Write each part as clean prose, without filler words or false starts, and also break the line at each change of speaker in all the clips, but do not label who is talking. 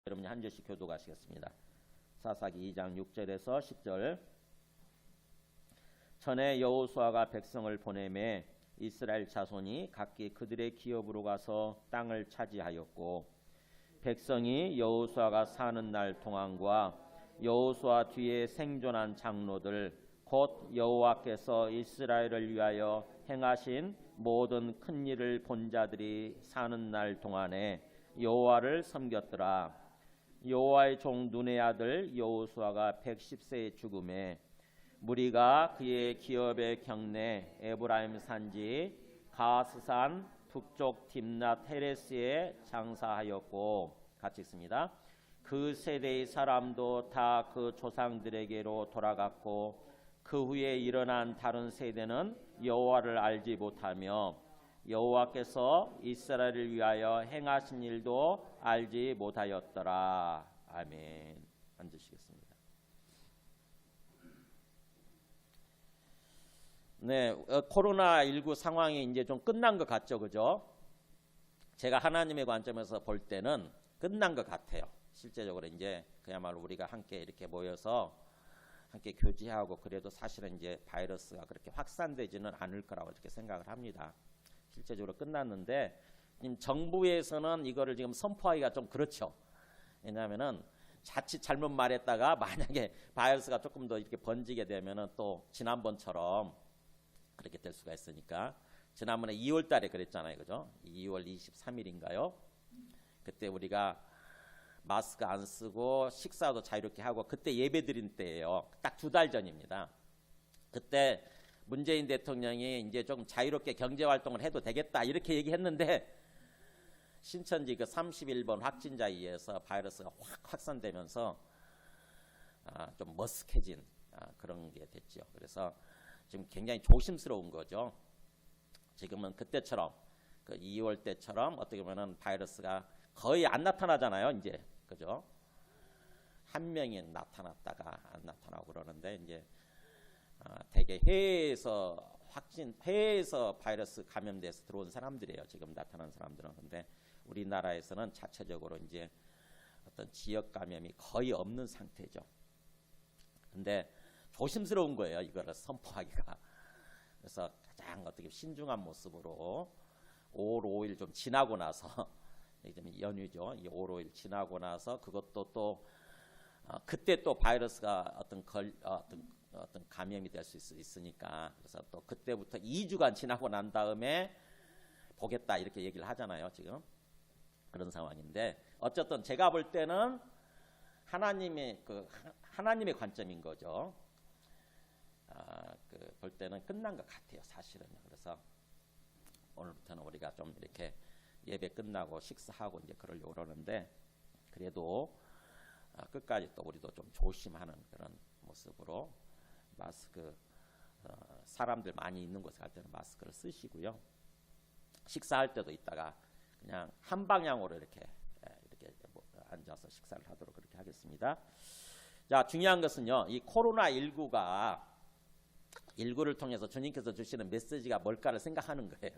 여러분이 한 절씩 교독하시겠습니다. 사사기 2장 6절에서 10절. 전에 여호수아가 백성을 보내매 이스라엘 자손이 각기 그들의 기업으로 가서 땅을 차지하였고, 백성이 여호수아가 사는 날 동안과 여호수아 뒤에 생존한 장로들 곧 여호와께서 이스라엘을 위하여 행하신 모든 큰 일을 본 자들이 사는 날 동안에 여호와를 섬겼더라. 여호와의 종 눈의 아들 여호수아가 110세에 죽음에 무리가 그의 기업의 경내 에브라임 산지 가스산 북쪽 딥낫 헤레스에 장사하였고, 같이 있습니다. 그 세대의 사람도 다 그 조상들에게로 돌아갔고, 그 후에 일어난 다른 세대는 여호와를 알지 못하며 여호와께서 이스라엘을 위하여 행하신 일도 알지 못하였더라. 아멘. 앉으시겠습니다. 네, 코로나19 상황이 이제 좀 끝난 것 같죠, 그죠? 제가 하나님의 관점에서 볼 때는 끝난 것 같아요. 실제적으로 이제 그야말로 우리가 함께 이렇게 모여서 함께 교제하고 그래도 사실은 이제 바이러스가 그렇게 확산되지는 않을 거라고 이렇게 생각을 합니다. 실제적으로 끝났는데 지금 정부에서는 이거를 지금 선포하기가 좀 그렇죠. 왜냐하면은 자칫 잘못 말했다가 만약에 바이러스가 조금 더 이렇게 번지게 되면은 또 지난번처럼 그렇게 될 수가 있으니까, 지난번에 2월 달에 그랬잖아요. 그죠? 2월 23일인가요? 그때 우리가 마스크 안 쓰고 식사도 자유롭게 하고 그때 예배 드린 때예요. 딱 2달 전입니다. 그때 문재인 대통령이 이제 좀 자유롭게 경제 활동을 해도 되겠다 이렇게 얘기했는데, 신천지 그 31번 확진자에 의해서 바이러스가 확 확산되면서 좀 머쓱해진 그런 게 됐죠. 그래서 지금 굉장히 조심스러운 거죠. 지금은 그때처럼 그 2월 때처럼 어떻게 보면은 바이러스가 거의 안 나타나잖아요. 이제 그죠? 한 명이 나타났다가 안 나타나고 그러는데, 이제 대개 해외에서 바이러스 감염돼서 들어온 사람들이에요. 지금 나타난 사람들은. 근데 우리나라에서는 자체적으로 이제 어떤 지역 감염이 거의 없는 상태죠. 근데 조심스러운 거예요, 이거를 선포하기가. 그래서 가장 어떻게 신중한 모습으로 5월 5일 좀 지나고 나서 좀 연휴죠. 이 5월 5일 지나고 나서 그것도 또 그때 또 바이러스가 어떤 감염이 될 수 있으니까, 그래서 또 그때부터 2주간 지나고 난 다음에 보겠다 이렇게 얘기를 하잖아요. 지금 그런 상황인데, 어쨌든 제가 볼 때는 하나님의 관점인 거죠. 볼 때는 끝난 것 같아요, 사실은요. 그래서 오늘부터는 우리가 좀 이렇게 예배 끝나고 식사하고 이제 그러려고 그러는데, 그래도 끝까지 또 우리도 좀 조심하는 그런 모습으로 마스크, 사람들 많이 있는 곳에 갈 때는 마스크를 쓰시고요. 식사할 때도 있다가 그냥 한 방향으로 이렇게 앉아서 식사를 하도록 그렇게 하겠습니다. 자, 중요한 것은요, 이 코로나19가 19를 통해서 주님께서 주시는 메시지가 뭘까를 생각하는 거예요.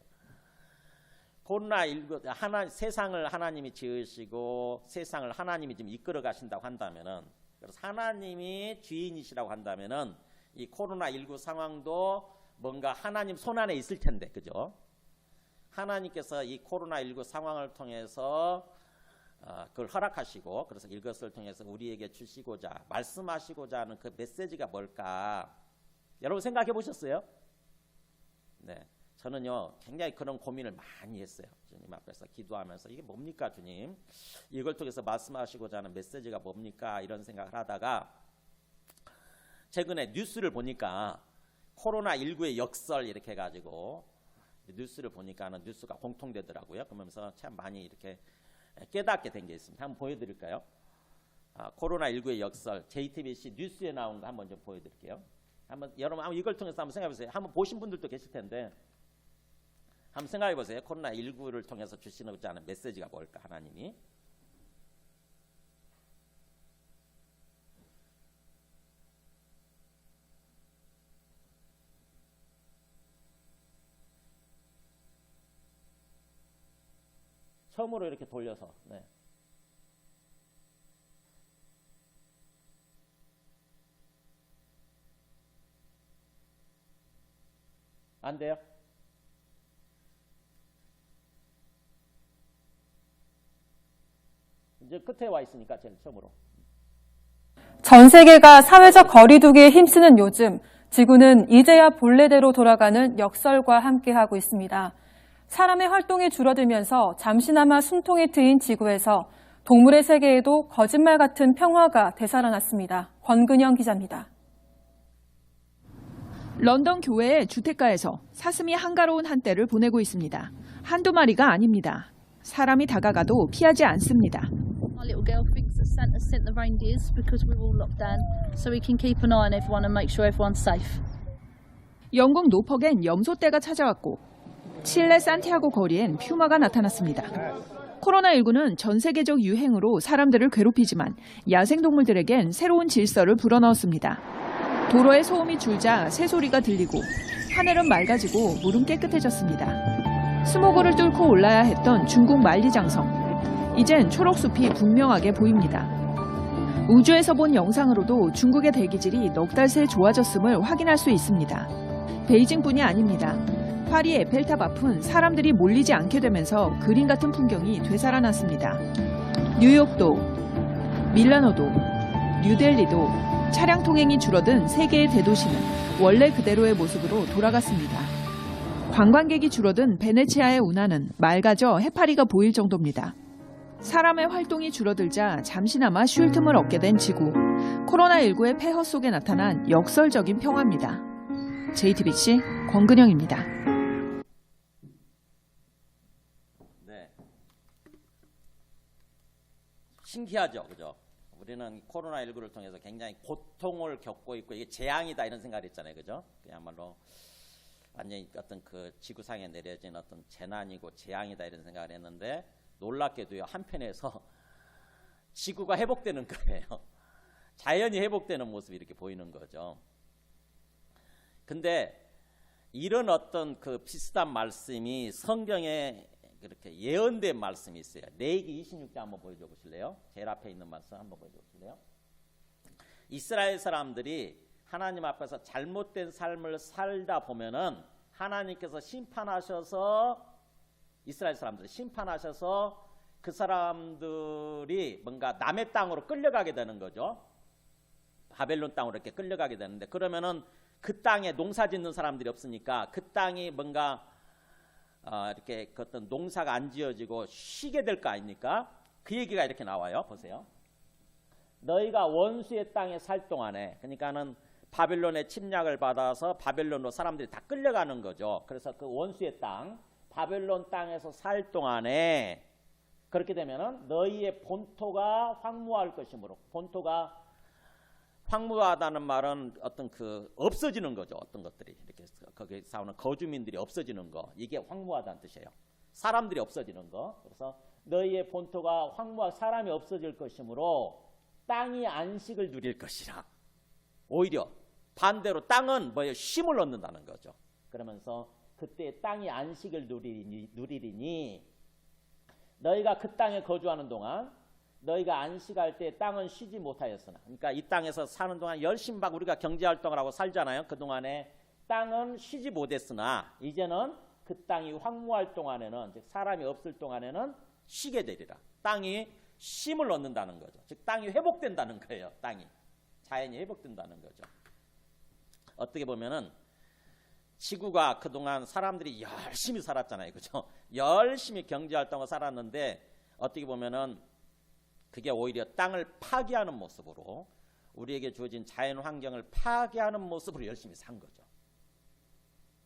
코로나19 세상을 하나님이 지으시고 세상을 하나님이 지금 이끌어 가신다고 한다면은, 그래서 하나님이 주인이시라고 한다면은 이 코로나19 상황도 뭔가 하나님 손 안에 있을 텐데, 그죠? 하나님께서 이 코로나19 상황을 통해서 그걸 허락하시고, 그래서 이것을 통해서 우리에게 주시고자 말씀하시고자 하는 그 메시지가 뭘까? 여러분 생각해 보셨어요? 네, 저는요 굉장히 그런 고민을 많이 했어요. 주님 앞에서 기도하면서 이게 뭡니까 주님? 이걸 통해서 말씀하시고자 하는 메시지가 뭡니까? 이런 생각을 하다가 최근에 뉴스를 보니까 코로나19의 역설 이렇게 해가지고 뉴스를 보니까는 뉴스가 공통되더라고요. 그러면서 참 많이 이렇게 깨닫게 된 게 있습니다. 한번 보여드릴까요? 코로나19의 역설, JTBC 뉴스에 나온 거 한번 좀 보여드릴게요. 여러분 이걸 통해서 한번 생각해보세요. 한번 보신 분들도 계실 텐데 한번 생각해보세요. 코로나19를 통해서 주시고자 하는 메시지가 뭘까, 하나님이? 처음으로 이렇게 돌려서. 네. 안 돼요? 이제 끝에 와 있으니까 제일 처음으로.
전 세계가 사회적 거리두기에 힘쓰는 요즘, 지구는 이제야 본래대로 돌아가는 역설과 함께하고 있습니다. 사람의 활동이 줄어들면서 잠시나마 숨통이 트인 지구에서 동물의 세계에도 거짓말 같은 평화가 되살아났습니다. 권근영 기자입니다.
런던 교외의 주택가에서 사슴이 한가로운 한때를 보내고 있습니다. 한두 마리가 아닙니다. 사람이 다가가도 피하지 않습니다.
Our little girl thinks that Santa sent the reindeers because we're all locked down, so we can keep an eye on everyone and make sure everyone's safe.
영국 노퍽엔 염소떼가 찾아왔고 칠레 산티아고 거리엔 퓨마가 나타났습니다. 코로나19는 전 세계적 유행으로 사람들을 괴롭히지만 야생동물들에겐 새로운 질서를 불어넣었습니다. 도로에 소음이 줄자 새소리가 들리고 하늘은 맑아지고 물은 깨끗해졌습니다. 스모그를 뚫고 올라야 했던 중국 만리장성. 이젠 초록숲이 분명하게 보입니다. 우주에서 본 영상으로도 중국의 대기질이 넉 달 새 좋아졌음을 확인할 수 있습니다. 베이징뿐이 아닙니다. 파리 에펠탑 앞은 사람들이 몰리지 않게 되면서 그림 같은 풍경이 되살아났습니다. 뉴욕도, 밀라노도, 뉴델리도 차량 통행이 줄어든 세계의 대도시는 원래 그대로의 모습으로 돌아갔습니다. 관광객이 줄어든 베네치아의 운하는 맑아져 해파리가 보일 정도입니다. 사람의 활동이 줄어들자 잠시나마 쉴 틈을 얻게 된 지구. 코로나19의 폐허 속에 나타난 역설적인 평화입니다. JTBC 권근영입니다.
네. 신기하죠, 그죠? 우리는 코로나19를 통해서 굉장히 고통을 겪고 있고 이게 재앙이다 이런 생각을 했잖아요, 그죠? 그야말로 완전히 어떤 그 지구상에 내려진 어떤 재난이고 재앙이다 이런 생각을 했는데 놀랍게도요 한편에서 지구가 회복되는 거예요. 자연이 회복되는 모습이 이렇게 보이는 거죠. 근데 이런 어떤 그 비슷한 말씀이 성경에 그렇게 예언된 말씀이 있어요. 레위기 26장 한번 보여줘 보실래요? 제일 앞에 있는 말씀 한번 보여줘 보실래요? 이스라엘 사람들이 하나님 앞에서 잘못된 삶을 살다 보면은 하나님께서 심판하셔서 이스라엘 사람들 심판하셔서 그 사람들이 뭔가 남의 땅으로 끌려가게 되는 거죠. 바벨론 땅으로 이렇게 끌려가게 되는데 그러면은 그 땅에 농사 짓는 사람들이 없으니까 그 땅이 뭔가 이렇게 그 어떤 농사가 안 지어지고 쉬게 될 거 아닙니까? 그 얘기가 이렇게 나와요. 보세요. 너희가 원수의 땅에 살 동안에 그러니까는 바벨론의 침략을 받아서 바벨론으로 사람들이 다 끌려가는 거죠. 그래서 그 원수의 땅 바벨론 땅에서 살 동안에 그렇게 되면은 너희의 본토가 황무할 것이므로 본토가 황무하다는 말은 어떤 그 없어지는 거죠. 어떤 것들이 이렇게 거기에 사는 거주민들이 없어지는 거 이게 황무하다는 뜻이에요. 사람들이 없어지는 거. 그래서 너희의 본토가 황무하 사람이 없어질 것이므로 땅이 안식을 누릴 것이라. 오히려 반대로 땅은 뭐예요? 쉼을 얻는다는 거죠. 그러면서 그때 땅이 안식을 누리리니 너희가 그 땅에 거주하는 동안 너희가 안식할 때 땅은 쉬지 못하였으나 그러니까 이 땅에서 사는 동안 열심히 막 우리가 경제활동을 하고 살잖아요. 그동안에 땅은 쉬지 못했으나 이제는 그 땅이 황무할 동안에는 즉 사람이 없을 동안에는 쉬게 되리라. 땅이 쉼을 얻는다는 거죠. 즉 땅이 회복된다는 거예요. 땅이 자연이 회복된다는 거죠. 어떻게 보면은 지구가 그동안 사람들이 열심히 살았잖아요. 그죠? 열심히 경제활동을 살았는데 어떻게 보면은 그게 오히려 땅을 파괴하는 모습으로 우리에게 주어진 자연 환경을 파괴하는 모습으로 열심히 산 거죠.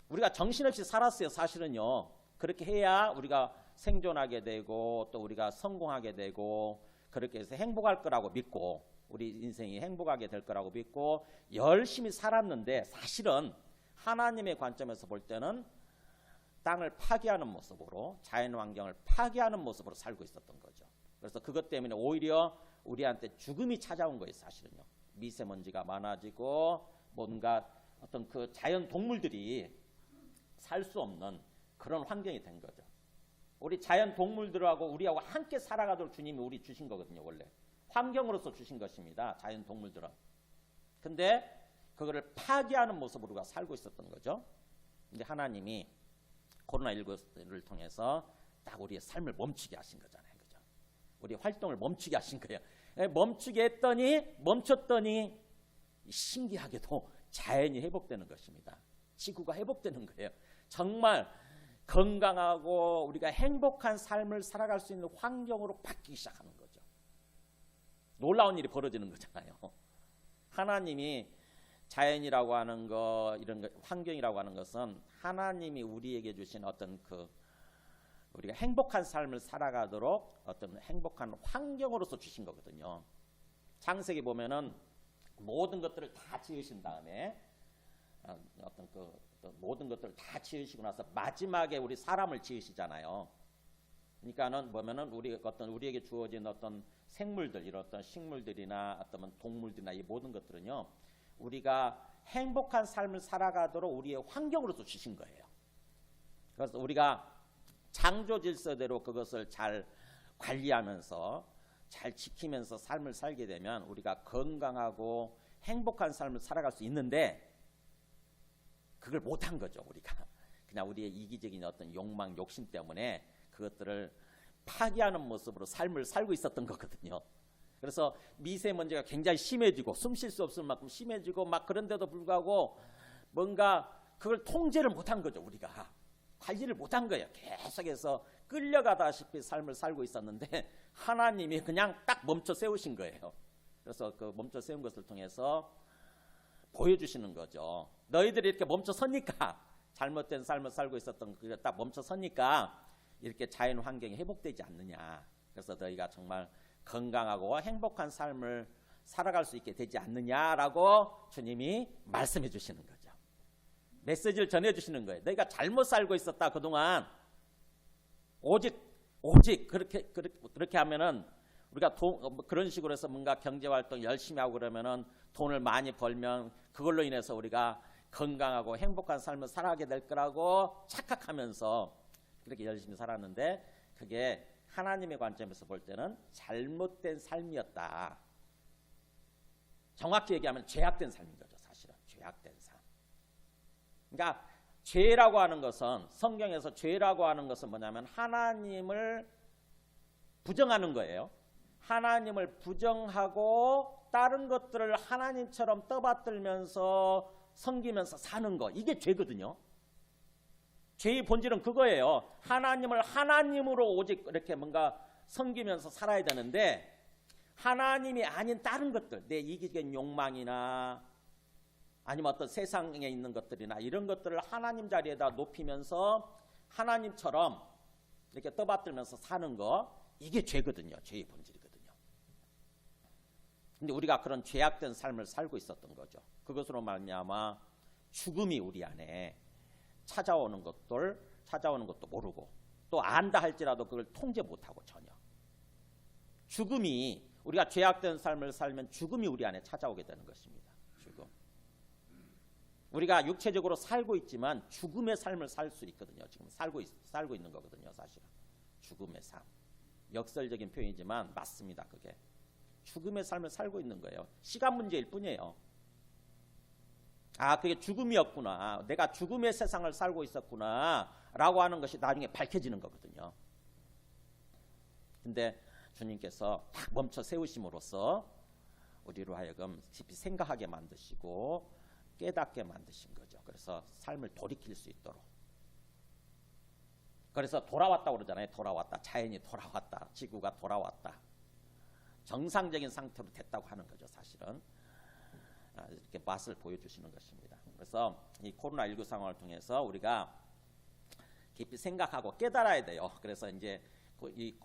우리가 정신없이 살았어요. 사실은요. 그렇게 해야 우리가 생존하게 되고 또 우리가 성공하게 되고 그렇게 해서 행복할 거라고 믿고 우리 인생이 행복하게 될 거라고 믿고 열심히 살았는데 사실은 하나님의 관점에서 볼 때는 땅을 파괴하는 모습으로 자연 환경을 파괴하는 모습으로 살고 있었던 거죠. 그래서 그것 때문에 오히려 우리한테 죽음이 찾아온 거예요. 사실은요. 미세먼지가 많아지고 뭔가 어떤 그 자연 동물들이 살 수 없는 그런 환경이 된 거죠. 우리 자연 동물들하고 우리하고 함께 살아가도록 주님이 우리 주신 거거든요. 원래 환경으로서 주신 것입니다. 자연 동물들은. 근데 그거를 파괴하는 모습으로 우리가 살고 있었던 거죠. 이제 하나님이 코로나19를 통해서 딱 우리의 삶을 멈추게 하신 거잖아요. 그죠? 우리 활동을 멈추게 하신 거예요. 멈추게 멈췄더니 신기하게도 자연이 회복되는 것입니다. 지구가 회복되는 거예요. 정말 건강하고 우리가 행복한 삶을 살아갈 수 있는 환경으로 바뀌기 시작하는 거죠. 놀라운 일이 벌어지는 거잖아요. 하나님이 자연이라고 하는 거, 이런 거, 환경이라고 하는 것은 하나님이 우리에게 주신 어떤 우리가 행복한 삶을 살아가도록 어떤 행복한 환경으로서 주신 거거든요. 창세기 보면은 모든 것들을 다 지으신 다음에 모든 것들을 다 지으시고 나서 마지막에 우리 사람을 지으시잖아요. 그러니까는 보면은 우리에게 주어진 어떤 생물들, 이런 어떤 식물들이나 어떤 동물들이나 이 모든 것들은요, 우리가 행복한 삶을 살아가도록 우리의 환경으로서 주신 거예요. 그래서 우리가 창조 질서대로 그것을 잘 관리하면서 잘 지키면서 삶을 살게 되면 우리가 건강하고 행복한 삶을 살아갈 수 있는데, 그걸 못한 거죠. 우리가 그냥 우리의 이기적인 어떤 욕망, 욕심 때문에 그것들을 파괴하는 모습으로 삶을 살고 있었던 거거든요. 그래서 미세먼지가 굉장히 심해지고 숨 쉴 수 없을 만큼 심해지고 막 그런데도 불구하고 뭔가 그걸 통제를 못한 거죠. 우리가 관리를 못한 거예요. 계속해서 끌려가다시피 삶을 살고 있었는데 하나님이 그냥 딱 멈춰 세우신 거예요. 그래서 그 멈춰 세운 것을 통해서 보여주시는 거죠. 너희들이 이렇게 멈춰 서니까, 잘못된 삶을 살고 있었던 그게 딱 멈춰 서니까 이렇게 자연 환경이 회복되지 않느냐. 그래서 너희가 정말 건강하고 행복한 삶을 살아갈 수 있게 되지 않느냐라고 주님이 말씀해 주시는 거죠. 메시지를 전해 주시는 거예요. 너희가 잘못 살고 있었다 그동안. 오직 그렇게 하면은 우리가 그런 식으로 해서 뭔가 경제활동 열심히 하고 그러면은 돈을 많이 벌면 그걸로 인해서 우리가 건강하고 행복한 삶을 살아가게 될 거라고 착각하면서 그렇게 열심히 살았는데, 그게 하나님의 관점에서 볼 때는 잘못된 삶이었다. 정확히 얘기하면 죄악된 삶인 거죠. 사실은 죄악된 삶. 그러니까 죄라고 하는 것은, 성경에서 죄라고 하는 것은 뭐냐면 하나님을 부정하는 거예요. 하나님을 부정하고 다른 것들을 하나님처럼 떠받들면서 섬기면서 사는 거, 이게 죄거든요. 죄의 본질은 그거예요. 하나님을 하나님으로 오직 이렇게 뭔가 섬기면서 살아야 되는데, 하나님이 아닌 다른 것들, 내 이기적인 욕망이나 아니면 어떤 세상에 있는 것들이나 이런 것들을 하나님 자리에다 높이면서 하나님처럼 이렇게 떠받들면서 사는 거, 이게 죄거든요. 죄의 본질이거든요. 근데 우리가 그런 죄악된 삶을 살고 있었던 거죠. 그것으로 말미암아 죽음이 우리 안에 찾아오는 것도 모르고, 또 안다 할지라도 그걸 통제 못하고 전혀. 죽음이, 우리가 죄악된 삶을 살면 죽음이 우리 안에 찾아오게 되는 것입니다. 죽음. 우리가 육체적으로 살고 있지만 죽음의 삶을 살 수 있거든요. 지금 살고 있는 거거든요. 사실은 죽음의 삶. 역설적인 표현이지만 맞습니다. 그게 죽음의 삶을 살고 있는 거예요. 시간 문제일 뿐이에요. 아, 그게 죽음이었구나, 내가 죽음의 세상을 살고 있었구나 라고 하는 것이 나중에 밝혀지는 거거든요. 근데 주님께서 딱 멈춰 세우심으로써 우리로 하여금 깊이 생각하게 만드시고 깨닫게 만드신 거죠. 그래서 삶을 돌이킬 수 있도록. 그래서 돌아왔다고 그러잖아요. 돌아왔다. 자연이 돌아왔다. 지구가 돌아왔다. 정상적인 상태로 됐다고 하는 거죠. 사실은 이렇게 맛을 보여주시는 것입니다. 그래서 이 코로나19 상황을 통해서 우리가 깊이 생각하고 깨달아야 돼요. 그래서 이제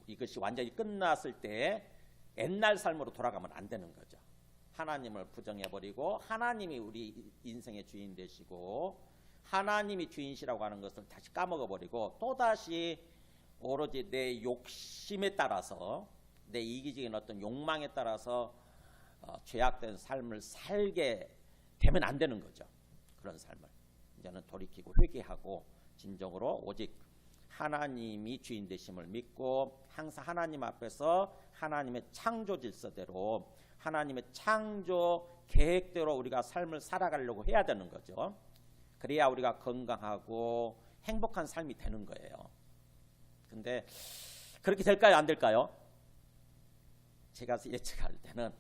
이것이 완전히 끝났을 때 옛날 삶으로 돌아가면 안 되는 거죠. 하나님을 부정해버리고 하나님이 우리 인생의 주인 되시고 하나님이 주인이시라고 하는 것을 다시 까먹어버리고 또다시 오로지 내 욕심에 따라서, 내 이기적인 어떤 욕망에 따라서 죄악된 삶을 살게 되면 안 되는 거죠. 그런 삶을 이제는 돌이키고 회개하고 진정으로 오직 하나님이 주인 되심을 믿고 항상 하나님 앞에서 하나님의 창조 질서대로, 하나님의 창조 계획대로 우리가 삶을 살아가려고 해야 되는 거죠. 그래야 우리가 건강하고 행복한 삶이 되는 거예요. 근데 그렇게 될까요? 안 될까요? 제가 예측할 때는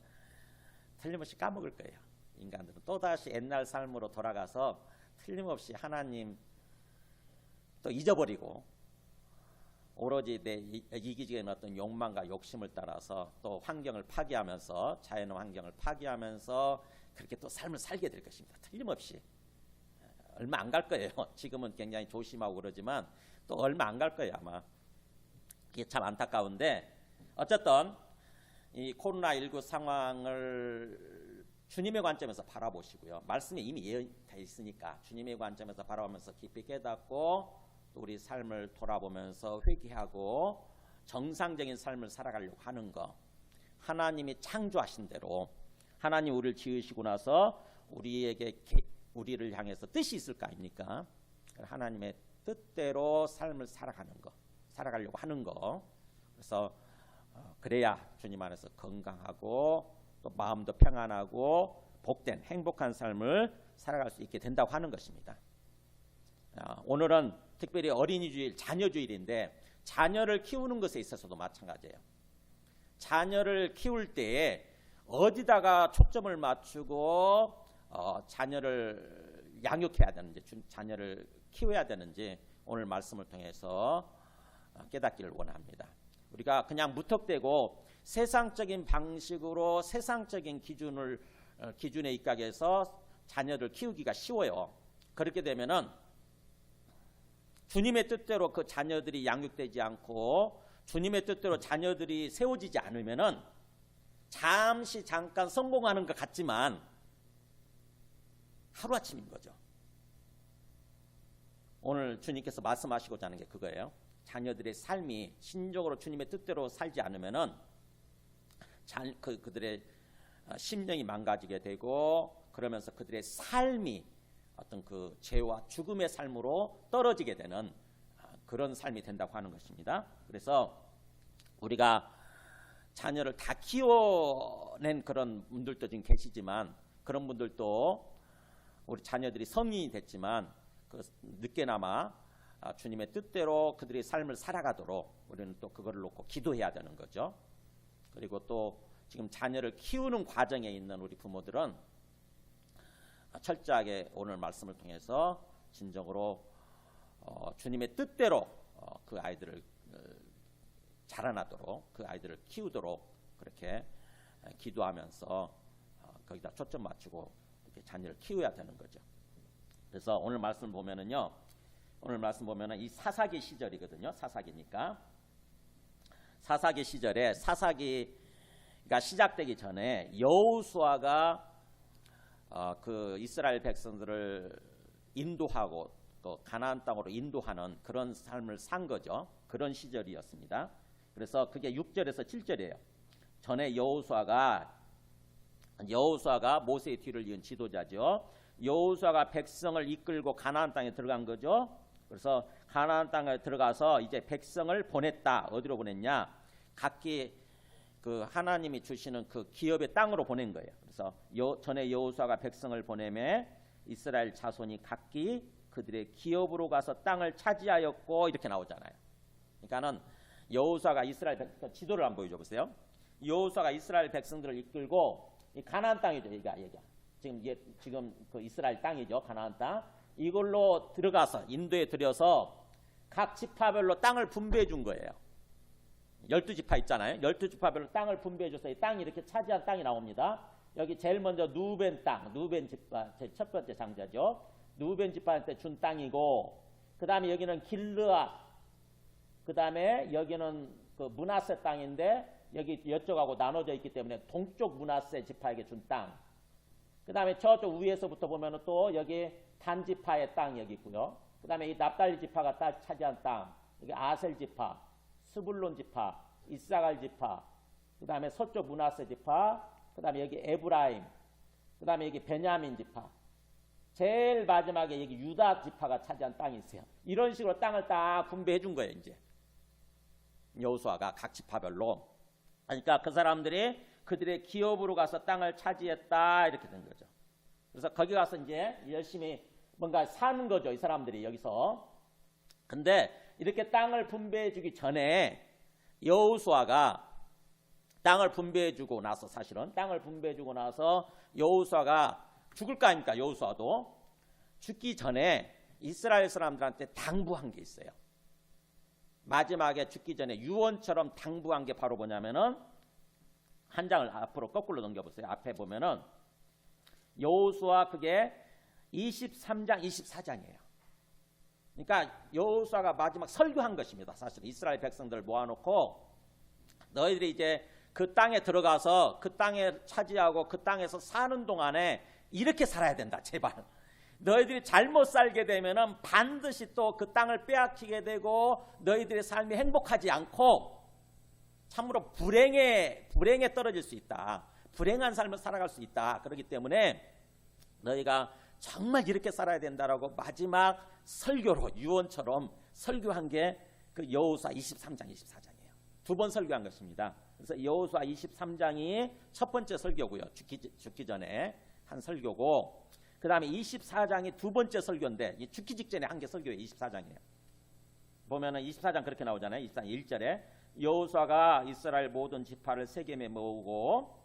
틀림없이 까먹을 거예요. 인간들은 또다시 옛날 삶으로 돌아가서 틀림없이 하나님 또 잊어버리고 오로지 내 이기적인 어떤 욕망과 욕심을 따라서 또 환경을 파괴하면서 자연 환경을 파괴하면서 그렇게 또 삶을 살게 될 것입니다. 틀림없이. 얼마 안 갈 거예요. 지금은 굉장히 조심하고 그러지만 또 얼마 안 갈 거예요. 아마. 이게 참 안타까운데 어쨌든 이 코로나19 상황을 주님의 관점에서 바라보시고요. 말씀에 이미 예언되어 있으니까 주님의 관점에서 바라보면서 깊이 깨닫고 또 우리 삶을 돌아보면서 회개하고 정상적인 삶을 살아가려고 하는 거. 하나님이 창조하신 대로 하나님 우리를 지으시고 나서 우리를 향해서 뜻이 있을 거 아닙니까? 하나님의 뜻대로 삶을 살아가려고 하는 거. 그래서 그래야 주님 안에서 건강하고 또 마음도 평안하고 복된 행복한 삶을 살아갈 수 있게 된다고 하는 것입니다. 오늘은 특별히 어린이주일, 자녀주일인데 자녀를 키우는 것에 있어서도 마찬가지예요. 자녀를 키울 때에 어디다가 초점을 맞추고 자녀를 양육해야 되는지, 자녀를 키워야 되는지 오늘 말씀을 통해서 깨닫기를 원합니다. 우리가 그냥 무턱대고 세상적인 방식으로 세상적인 기준에 입각해서 자녀를 키우기가 쉬워요. 그렇게 되면은 주님의 뜻대로 그 자녀들이 양육되지 않고 주님의 뜻대로 자녀들이 세워지지 않으면은 잠깐 성공하는 것 같지만 하루아침인 거죠. 오늘 주님께서 말씀하시고자 하는 게 그거예요. 자녀들의 삶이 신적으로 주님의 뜻대로 살지 않으면은 그들의 심령이 망가지게 되고 그러면서 그들의 삶이 어떤 그 죄와 죽음의 삶으로 떨어지게 되는 그런 삶이 된다고 하는 것입니다. 그래서 우리가 자녀를 다 키워낸 그런 분들도 지금 계시지만 그런 분들도 우리 자녀들이 성인이 됐지만 늦게나마 주님의 뜻대로 그들의 삶을 살아가도록 우리는 또 그거를 놓고 기도해야 되는 거죠. 그리고 또 지금 자녀를 키우는 과정에 있는 우리 부모들은 철저하게 오늘 말씀을 통해서 진정으로 주님의 뜻대로 그 아이들을 자라나도록 그 아이들을 키우도록 그렇게 기도하면서 거기다 초점 맞추고 이렇게 자녀를 키워야 되는 거죠. 그래서 오늘 말씀 보면은요. 오늘 말씀 보면은 이 사사기 시절이거든요. 사사기니까 사사기 시절에 사사기가 시작되기 전에 여호수아가 그 이스라엘 백성들을 인도하고 또 가나안 땅으로 인도하는 그런 삶을 산 거죠. 그런 시절이었습니다. 그래서 그게 6절에서 7절이에요. 전에 여호수아가 모세의 뒤를 이은 지도자죠. 여호수아가 백성을 이끌고 가나안 땅에 들어간 거죠. 그래서 가나안 땅에 들어가서 이제 백성을 보냈다. 어디로 보냈냐? 각기 그 하나님이 주시는 그 기업의 땅으로 보낸 거예요. 그래서 전에 여호수아가 백성을 보내매 이스라엘 자손이 각기 그들의 기업으로 가서 땅을 차지하였고 이렇게 나오잖아요. 그러니까는 여호수아가 이스라엘 백성 지도를 한번 보여줘 보세요. 여호수아가 이스라엘 백성들을 이끌고 이 가나안 땅이죠. 얘기야. 지금 그 이스라엘 땅이죠. 가나안 땅. 이걸로 들어가서 인도에 들여서 각 지파별로 땅을 분배해 준 거예요. 12지파 있잖아요. 12지파별로 땅을 분배해 줘서 이 땅이 이렇게 차지한 땅이 나옵니다. 여기 제일 먼저 누벤 땅, 누벤 지파 제 첫 번째 장자죠. 누벤 지파한테 준 땅이고 그다음에 여기는 길르앗, 그다음에 여기는 그 므낫세 땅인데 여기 이쪽하고 나눠져 있기 때문에 동쪽 므낫세 지파에게 준 땅. 그다음에 저쪽 위에서부터 보면은 또 여기 단 지파의 땅 여기 있고요. 그다음에 이 납달리 지파가 차지한 땅, 여기 아셀 지파, 스불론 지파, 이사갈 지파, 그다음에 서쪽 므낫세 지파, 그다음에 여기 에브라임, 그다음에 여기 베냐민 지파. 제일 마지막에 여기 유다 지파가 차지한 땅이 있어요. 이런 식으로 땅을 딱 분배해 준 거예요, 이제. 여호수아가 각 지파별로. 그러니까 그 사람들이 그들의 기업으로 가서 땅을 차지했다 이렇게 된 거죠. 그래서 거기 가서 이제 열심히 뭔가 사는 거죠, 이 사람들이 여기서. 근데 이렇게 땅을 분배해 주기 전에 여호수아가 땅을 분배해 주고 나서, 사실은 땅을 분배해 주고 나서 여호수아가 죽을 거 아닙니까? 여호수아도 죽기 전에 이스라엘 사람들한테 당부한 게 있어요. 마지막에 죽기 전에 유언처럼 당부한 게 바로 뭐냐면은, 한 장을 앞으로 거꾸로 넘겨보세요. 앞에 보면은 여호수아 그게 23장 24장이에요. 그러니까 여호수아가 마지막 설교한 것입니다. 사실 이스라엘 백성들을 모아놓고 너희들이 이제 그 땅에 들어가서 그 땅에 차지하고 그 땅에서 사는 동안에 이렇게 살아야 된다. 제발. 너희들이 잘못 살게 되면은 반드시 또 그 땅을 빼앗기게 되고 너희들의 삶이 행복하지 않고 참으로 불행에 떨어질 수 있다. 불행한 삶을 살아갈 수 있다. 그렇기 때문에 너희가 정말 이렇게 살아야 된다라고 마지막 설교로 유언처럼 설교한 게 그 여호수아 23장 24장이에요. 두 번 설교한 것입니다. 그래서 여호수아 23장이 첫 번째 설교고요. 죽기 전에 한 설교고, 그 다음에 24장이 두 번째 설교인데 죽기 직전에 한 게 설교예요. 24장이에요. 보면은 24장 그렇게 나오잖아요. 24장 1절에 여호수아가 이스라엘 모든 지파를 세겜에 모으고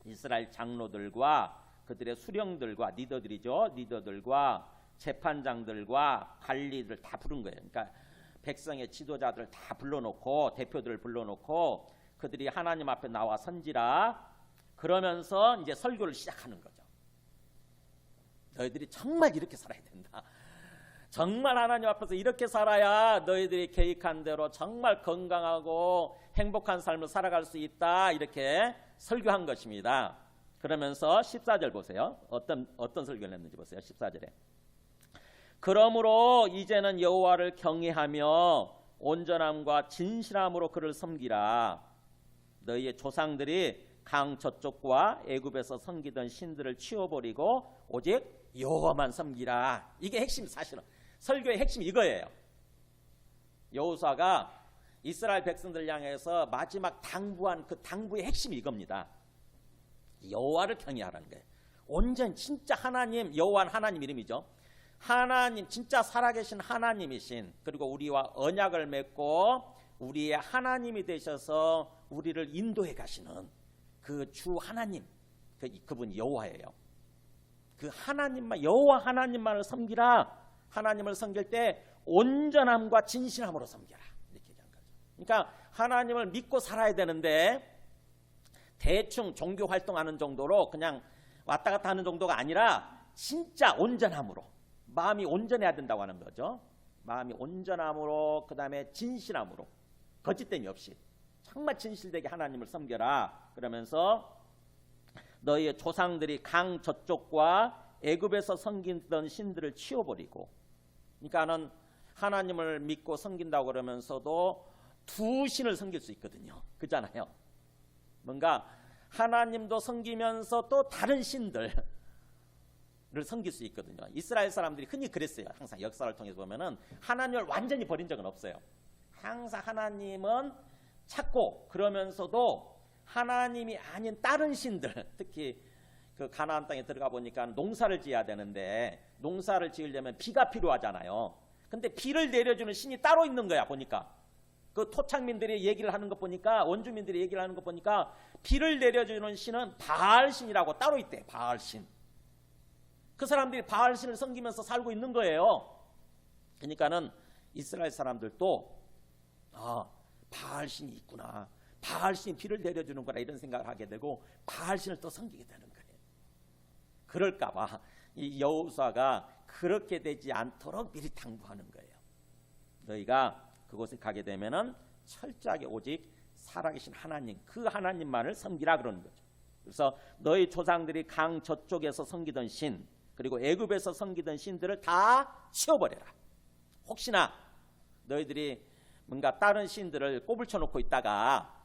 이스라엘 장로들과 그들의 수령들과 리더들과 재판장들과 관리들 다 부른 거예요. 그러니까 백성의 지도자들 다 불러놓고, 대표들을 불러놓고 그들이 하나님 앞에 나와 선지라 그러면서 이제 설교를 시작하는 거죠. 너희들이 정말 이렇게 살아야 된다. 정말 하나님 앞에서 이렇게 살아야 너희들이 계획한 대로 정말 건강하고 행복한 삶을 살아갈 수 있다. 이렇게 설교한 것입니다. 그러면서 14절 보세요. 어떤 설교를 했는지 보세요. 14절에. 그러므로 이제는 여호와를 경외하며 온전함과 진실함으로 그를 섬기라. 너희의 조상들이 강 저쪽과 애굽에서 섬기던 신들을 치워버리고 오직 여호와만 섬기라. 이게 핵심, 사실은 설교의 핵심이 이거예요. 여호수아가 이스라엘 백성들 향해서 마지막 당부한 그 당부의 핵심이 이겁니다. 여호와를 경외하라는 거예요. 온전 진짜 하나님, 여호와는 하나님 이름이죠. 하나님, 진짜 살아계신 하나님이신, 그리고 우리와 언약을 맺고 우리의 하나님이 되셔서 우리를 인도해 가시는 그 주 하나님, 그분이 여호와예요. 그 하나님만, 여호와 하나님만을 섬기라. 하나님을 섬길 때 온전함과 진실함으로 섬겨라. 이렇게 얘기한 거죠. 그러니까 하나님을 믿고 살아야 되는데 대충 종교 활동하는 정도로 그냥 왔다 갔다 하는 정도가 아니라 진짜 온전함으로, 마음이 온전해야 된다고 하는 거죠. 마음이 온전함으로, 그 다음에 진실함으로, 거짓됨이 없이 정말 진실되게 하나님을 섬겨라. 그러면서 너희의 조상들이 강 저쪽과 애굽에서 섬기던 신들을 치워버리고, 그러니까는 하나님을 믿고 섬긴다고 그러면서도 두 신을 섬길 수 있거든요. 그잖아요. 뭔가 하나님도 섬기면서 또 다른 신들을 섬길 수 있거든요. 이스라엘 사람들이 흔히 그랬어요. 항상 역사를 통해서 보면은 하나님을 완전히 버린 적은 없어요. 항상 하나님은 찾고, 그러면서도 하나님이 아닌 다른 신들, 특히 그 가나안 땅에 들어가 보니까 농사를 지어야 되는데 농사를 지으려면 비가 필요하잖아요. 근데 비를 내려주는 신이 따로 있는 거야. 보니까 그 토착민들이 얘기를 하는 거 보니까, 원주민들이 얘기를 하는 거 보니까 비를 내려주는 신은 바알신이라고 따로 있대. 바알신. 그 사람들이 바알신을 섬기면서 살고 있는 거예요. 그러니까는 이스라엘 사람들도 바알신이 있구나, 바알신이 비를 내려주는구나, 이런 생각을 하게 되고 바알신을 또 섬기게 되는 거예요. 그럴까봐 이 여호수아가 그렇게 되지 않도록 미리 당부하는 거예요. 너희가 그곳에 가게 되면은 철저하게 오직 살아계신 하나님, 그 하나님만을 섬기라 그러는 거죠. 그래서 너희 조상들이 강 저쪽에서 섬기던 신, 그리고 애굽에서 섬기던 신들을 다 치워버려라. 혹시나 너희들이 뭔가 다른 신들을 꼽을 쳐놓고 있다가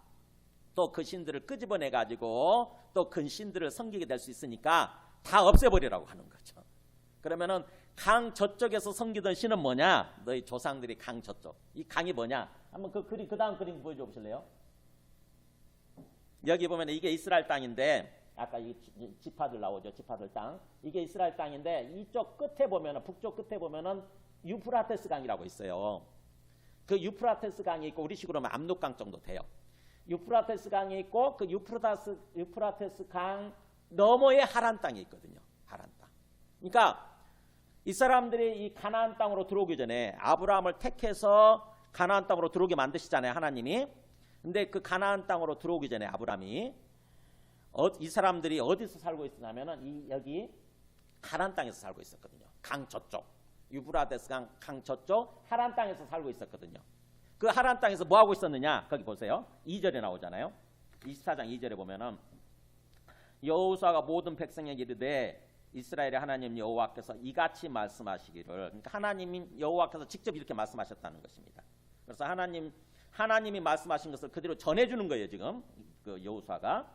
또 그 신들을 끄집어내 가지고 또 그 신들을 섬기게 될 수 있으니까 다 없애버리라고 하는 거죠. 그러면은 강 저쪽에서 섬기던 신은 뭐냐? 너희 조상들이 강 저쪽. 이 강이 뭐냐? 한번 그 다음 그림 보여줘 보실래요? 여기 보면 이게 이스라엘 땅인데 아까 이 지파들 나오죠. 지파들 땅. 이게 이스라엘 땅인데 이쪽 끝에 보면은 북쪽 끝에 보면은 유프라테스 강이라고 있어요. 그 유프라테스 강이 있고 우리식으로 하면 압록강 정도 돼요. 유프라테스 강이 있고 그 유프라테스 강 너머에 하란 땅이 있거든요. 하란 땅. 그러니까 이 사람들이 이 가나안 땅으로 들어오기 전에 아브라함을 택해서 가나안 땅으로 들어오게 만드시잖아요. 하나님이. 근데 그 가나안 땅으로 들어오기 전에 아브라함이 이 사람들이 어디서 살고 있었냐면은 여기 하란 땅에서 살고 있었거든요. 강 저쪽. 유브라데스 강 저쪽 하란 땅에서 살고 있었거든요. 그 하란 땅에서 뭐 하고 있었느냐? 거기 보세요. 2절에 나오잖아요. 24장 2절에 보면은 여호수아가 모든 백성에게 이르되 이스라엘의 하나님 여호와께서 이같이 말씀하시기를, 그러니까 하나님 여호와께서 직접 이렇게 말씀하셨다는 것입니다. 그래서 하나님이 말씀하신 것을 그대로 전해주는 거예요. 지금 그 여호수아가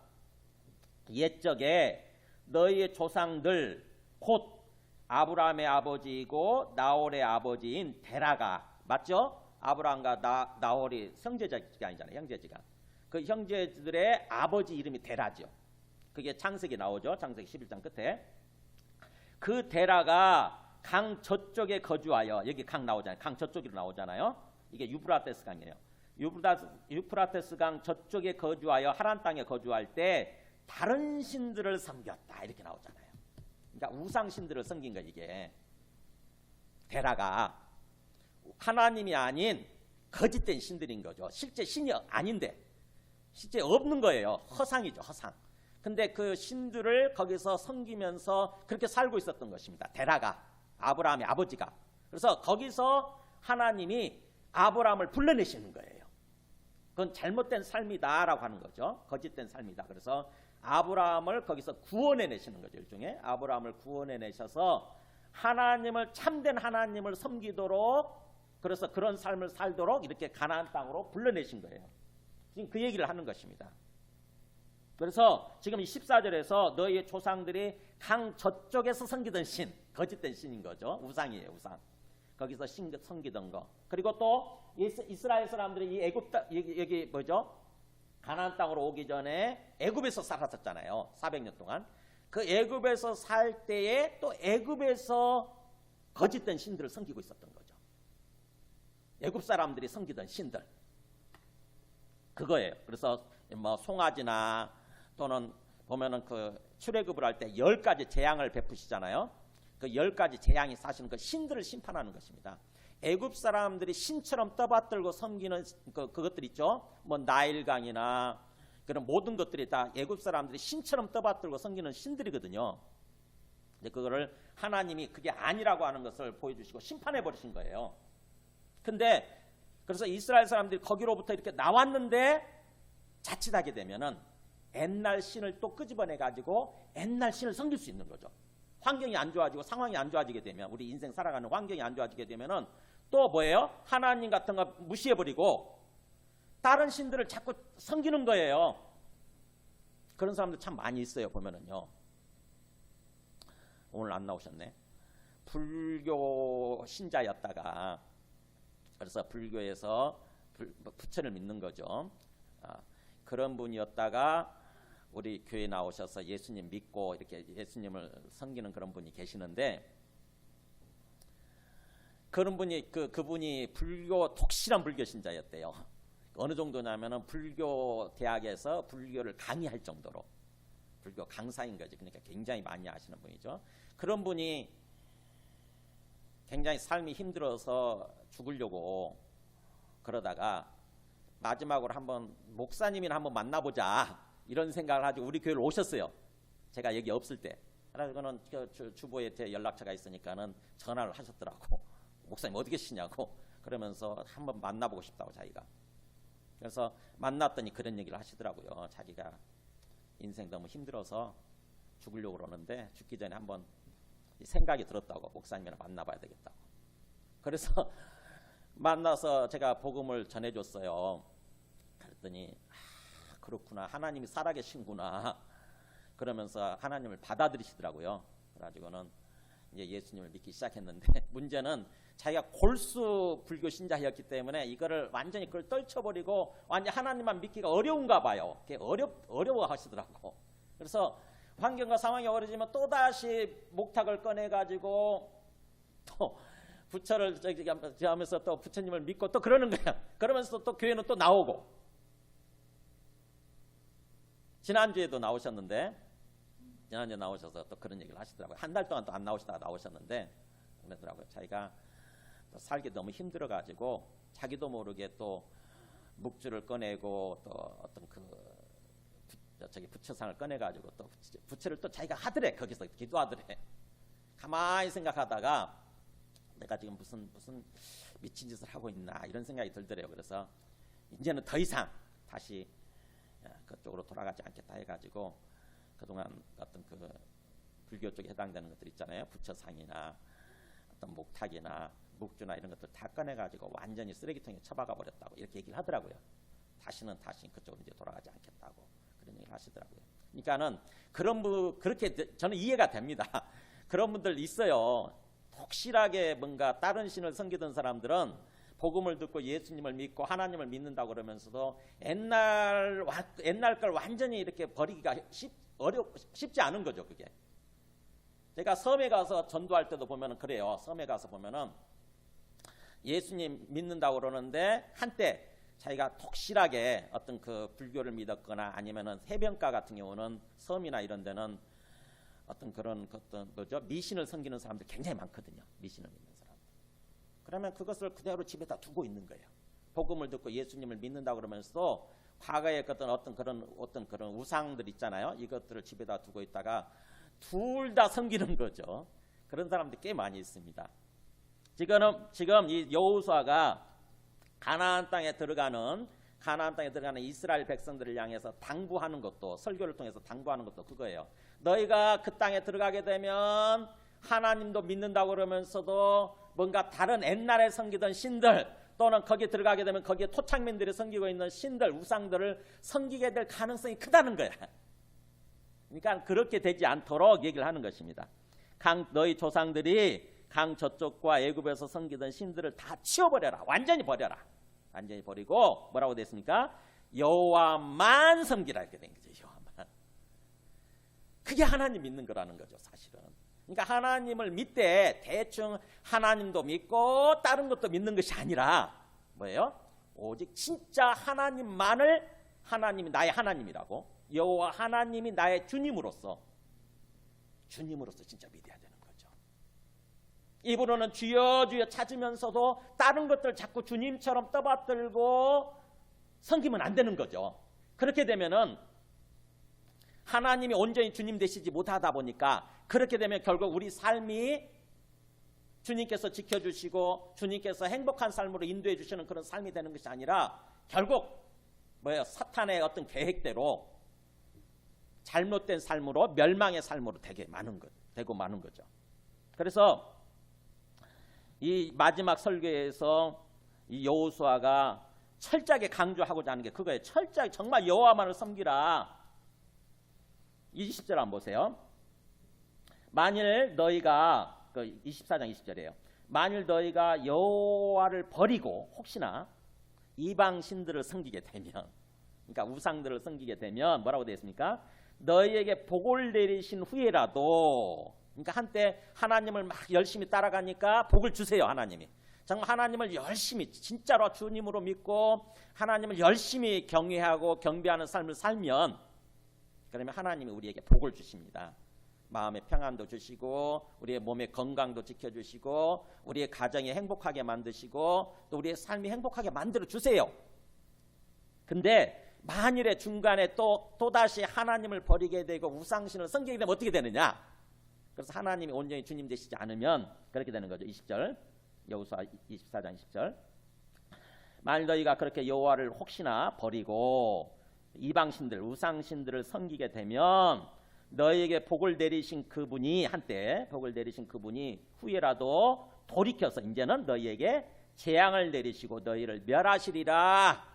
옛적에 너희의 조상들 곧 아브라함의 아버지이고 나홀의 아버지인 데라가, 맞죠? 아브라함과 나홀이 형제지간이잖아요. 형제지간. 그 형제들의 아버지 이름이 데라죠. 그게 창세기 나오죠. 창세기 11장 끝에. 그 데라가 강 저쪽에 거주하여, 여기 강 나오잖아요. 강 저쪽으로 나오잖아요. 이게 유프라테스 강이에요. 유프라테스 강 저쪽에 거주하여 하란 땅에 거주할 때 다른 신들을 섬겼다 이렇게 나오잖아요. 그러니까 우상 신들을 섬긴 거예요. 이게 데라가 하나님이 아닌 거짓된 신들인 거죠. 실제 신이 아닌데, 실제 없는 거예요. 허상이죠. 허상. 근데 그 신들을 거기서 섬기면서 그렇게 살고 있었던 것입니다. 데라가, 아브라함의 아버지가. 그래서 거기서 하나님이 아브라함을 불러내시는 거예요. 그건 잘못된 삶이다라고 하는 거죠. 거짓된 삶이다. 그래서 아브라함을 거기서 구원해내시는 거죠. 일종의 아브라함을 구원해내셔서 하나님을, 참된 하나님을 섬기도록, 그래서 그런 삶을 살도록 이렇게 가나안 땅으로 불러내신 거예요. 지금 그 얘기를 하는 것입니다. 그래서 지금 이 14절에서 너희의 조상들이 강 저쪽에서 섬기던 신, 거짓된 신인 거죠. 우상이에요. 우상. 거기서 섬기던 거. 그리고 또 이스라엘 사람들이 이 여기 뭐죠? 가나안 땅으로 오기 전에 애굽에서 살았었잖아요. 400년 동안. 그 애굽에서 살 때에 또 애굽에서 거짓된 신들을 섬기고 있었던 거죠. 애굽 사람들이 섬기던 신들. 그거예요. 그래서 뭐 송아지나 또는 보면은 그 출애굽을 할 때 10가지 재앙을 베푸시잖아요. 그 10가지 재앙이 사실은 그 신들을 심판하는 것입니다. 애굽 사람들이 신처럼 떠받들고 섬기는 그것들 있죠. 뭐 나일강이나 그런 모든 것들이 다 애굽 사람들이 신처럼 떠받들고 섬기는 신들이거든요. 근데 그거를 하나님이 그게 아니라고 하는 것을 보여주시고 심판해 버리신 거예요. 근데 그래서 이스라엘 사람들이 거기로부터 이렇게 나왔는데 자칫하게 되면은 옛날 신을 또 끄집어내 가지고 옛날 신을 섬길 수 있는 거죠. 환경이 안 좋아지고 상황이 안 좋아지게 되면, 우리 인생 살아가는 환경이 안 좋아지게 되면은 또 뭐예요? 하나님 같은 거 무시해버리고 다른 신들을 자꾸 섬기는 거예요. 그런 사람들 참 많이 있어요. 보면은요. 오늘 안 나오셨네. 불교 신자였다가, 그래서 불교에서 부처를 믿는 거죠. 그런 분이었다가 우리 교회 나오셔서 예수님 믿고 이렇게 예수님을 섬기는 그런 분이 계시는데, 그런 분이 그분이 독실한 불교 신자였대요. 어느 정도냐면은 불교 대학에서 불교를 강의할 정도로 불교 강사인 거지. 그러니까 굉장히 많이 아시는 분이죠. 그런 분이 굉장히 삶이 힘들어서 죽으려고 그러다가 마지막으로 한번 목사님이나 한번 만나보자 이런 생각을 하고 우리 교회를 오셨어요. 제가 여기 없을 때. 그래서는 주보에 제 연락처가 있으니까는 전화를 하셨더라고. 목사님 어디 계시냐고. 그러면서 한번 만나보고 싶다고 자기가. 그래서 만났더니 그런 얘기를 하시더라고요. 자기가 인생 너무 힘들어서 죽으려고 그러는데 죽기 전에 한번 생각이 들었다고. 목사님이랑 만나봐야 되겠다고. 그래서 만나서 제가 복음을 전해줬어요. 그랬더니 그렇구나. 하나님이 살아계신구나. 그러면서 하나님을 받아들이시더라고요. 그래가지고는 이제 예수님을 믿기 시작했는데 문제는 자기가 골수 불교 신자였기 때문에 이거를 완전히 그걸 떨쳐버리고 완전 하나님만 믿기가 어려운가 봐요. 어려워하시더라고. 그래서 환경과 상황이 어려지면 또다시 목탁을 꺼내가지고 또 부처를 저기 하면서 또 부처님을 믿고 또 그러는 거야. 그러면서 또 교회는 또 나오고. 지난주에도 나오셨는데, 지난주에 나오셔서 또 그런 얘기를 하시더라고요. 한 달 동안 또 안 나오시다가 나오셨는데 그러더라고요. 자기가 또 살기 너무 힘들어가지고 자기도 모르게 또 묵주를 꺼내고 또 어떤 저기 부처상을 꺼내가지고 또 부처를 또 자기가 하더래. 거기서 기도하더래. 가만히 생각하다가 내가 지금 무슨 미친 짓을 하고 있나 이런 생각이 들더래요. 그래서 이제는 더 이상 다시 그쪽으로 돌아가지 않겠다 해가지고 그동안 어떤 그 불교 쪽에 해당되는 것들 있잖아요. 부처상이나 어떤 목탁이나 묵주나 이런 것들 다 꺼내가지고 완전히 쓰레기통에 처박아 버렸다고 이렇게 얘기를 하더라고요. 다시 그쪽으로 이제 돌아가지 않겠다고 그런 얘기를 하시더라고요. 그러니까는 그렇게 저는 이해가 됩니다. 그런 분들 있어요. 확실하게 뭔가 다른 신을 섬기던 사람들은 복음을 듣고 예수님을 믿고 하나님을 믿는다고 그러면서도 옛날 걸 완전히 이렇게 버리기가 쉽지 않은 거죠. 그게. 제가 섬에 가서 전도할 때도 보면은 그래요. 섬에 가서 보면은 예수님 믿는다고 그러는데 한때 자기가 독실하게 어떤 그 불교를 믿었거나 아니면은 해변가 같은 경우는 섬이나 이런 데는 어떤 그런 미신을 섬기는 사람들 굉장히 많거든요. 미신을 믿는 사람들. 그러면 그것을 그대로 집에다 두고 있는 거예요. 복음을 듣고 예수님을 믿는다고 그러면서도 과거에 어떤 그런 우상들 있잖아요. 이것들을 집에다 두고 있다가 둘 다 섬기는 거죠. 그런 사람들이 꽤 많이 있습니다. 지금 이 여호수아가 가나안 땅에 들어가는 이스라엘 백성들을 향해서 당부하는 것도 설교를 통해서 당부하는 것도 그거예요. 너희가 그 땅에 들어가게 되면 하나님도 믿는다고 그러면서도 뭔가 다른 옛날에 섬기던 신들 또는 거기 들어가게 되면 거기에 토착민들이 섬기고 있는 신들, 우상들을 섬기게 될 가능성이 크다는 거야. 그러니까 그렇게 되지 않도록 얘기를 하는 것입니다. 너희 조상들이 강 저쪽과 애굽에서 섬기던 신들을 다 치워버려라. 완전히 버려라. 완전히 버리고 뭐라고 됐습니까? 여호와만 섬기라 이렇게 된 거죠. 여호와만. 그게 하나님 믿는 거라는 거죠. 사실은. 그러니까 하나님을 믿되 대충 하나님도 믿고 다른 것도 믿는 것이 아니라 뭐예요? 오직 진짜 하나님만을 하나님이 나의 하나님이라고 여호와 하나님이 나의 주님으로서 진짜 믿어야 되는 거죠. 입으로는 주여 주여 찾으면서도 다른 것들 자꾸 주님처럼 떠받들고 섬기면 안 되는 거죠. 그렇게 되면은 하나님이 온전히 주님 되시지 못하다 보니까 그렇게 되면 결국 우리 삶이 주님께서 지켜주시고 주님께서 행복한 삶으로 인도해 주시는 그런 삶이 되는 것이 아니라 결국 사탄의 어떤 계획대로 잘못된 삶으로 멸망의 삶으로 되고 마는 거죠. 그래서 이 마지막 설교에서 이 여호수아가 철저하게 강조하고자 하는 게 그거예요. 철저하게 정말 여호와만을 섬기라. 20절 한번 보세요. 만일 너희가 24장 20절이에요. 만일 너희가 여호와를 버리고 혹시나 이방 신들을 섬기게 되면, 그러니까 우상들을 섬기게 되면 뭐라고 되어 있습니까? 너희에게 복을 내리신 후에라도, 그러니까 한때 하나님을 막 열심히 따라가니까 복을 주세요. 하나님이 정말 하나님을 열심히 진짜로 주님으로 믿고 하나님을 열심히 경외하고 경배하는 삶을 살면, 그러면 하나님이 우리에게 복을 주십니다. 마음의 평안도 주시고 우리의 몸의 건강도 지켜주시고 우리의 가정이 행복하게 만드시고 또 우리의 삶이 행복하게 만들어 주세요. 근데 만일에 중간에 또다시 하나님을 버리게 되고 우상신을 섬기게 되면 어떻게 되느냐? 그래서 하나님이 온전히 주님 되시지 않으면 그렇게 되는 거죠. 20절 여호수아 24장 20절. 만일 너희가 그렇게 여호와를 혹시나 버리고 이방신들 우상신들을 섬기게 되면 너희에게 복을 내리신 그분이 한때 복을 내리신 그분이 후에라도 돌이켜서 이제는 너희에게 재앙을 내리시고 너희를 멸하시리라.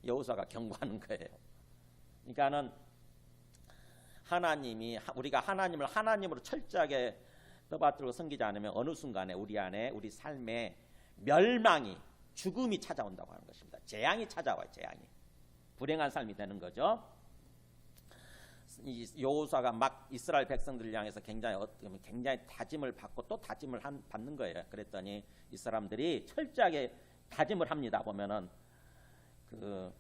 여호수아가 경고하는 거예요. 그러니까는 우리가 하나님을 하나님으로 철저하게 떠받들고 섬기지 않으면 어느 순간에 우리 안에 우리 삶에 멸망이 죽음이 찾아온다고 하는 것입니다. 재앙이 찾아와요. 재앙이. 불행한 삶이 되는 거죠. 이 여호수아가 막 이스라엘 백성들을 향해서 굉장히 다짐을 받고 또 다짐을 받는 거예요. 그랬더니 이 사람들이 철저하게 다짐을 합니다. 보면은 그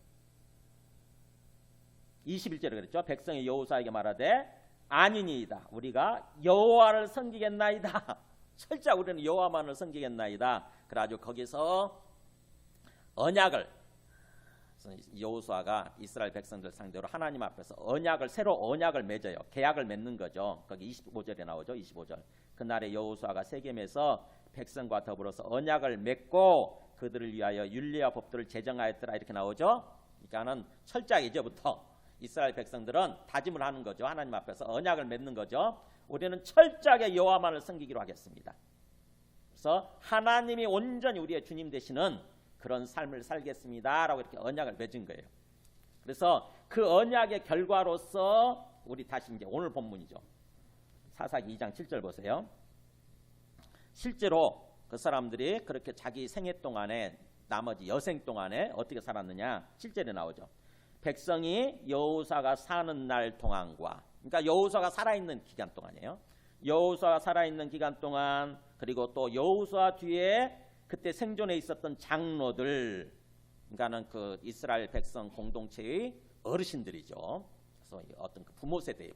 21절에 그랬죠. 백성이 여호수아에게 말하되 아니니이다. 우리가 여호와를 섬기겠나이다. 철저히 우리는 여호와만을 섬기겠나이다. 그래가지고 거기서 언약을 여호수아가 이스라엘 백성들 상대로 하나님 앞에서 새로 언약을 맺어요. 계약을 맺는 거죠. 거기 25절에 나오죠. 25절. 그날에 여호수아가 세겜에서 백성과 더불어서 언약을 맺고 그들을 위하여 율례와 법도를 제정하였더라 이렇게 나오죠. 그러니까는 철저하게 이제부터 이스라엘 백성들은 다짐을 하는 거죠. 하나님 앞에서 언약을 맺는 거죠. 우리는 철저하게 여호와만을 섬기기로 하겠습니다. 그래서 하나님이 온전히 우리의 주님 되시는 그런 삶을 살겠습니다라고 이렇게 언약을 맺은 거예요. 그래서 그 언약의 결과로서 우리 다시 이제 오늘 본문이죠. 사사기 2장 7절 보세요. 실제로 그 사람들이 그렇게 자기 생애 동안에 나머지 여생 동안에 어떻게 살았느냐 7절에 나오죠. 백성이 여호수아가 사는 날 동안과 그러니까 여호수아가 살아있는 기간 동안이에요. 여호수아가 살아있는 기간 동안 그리고 또 여호수아 뒤에 그때 생존해 있었던 장로들 그러니까는 그 이스라엘 백성 공동체의 어르신들이죠. 그래서 어떤 그 부모 세대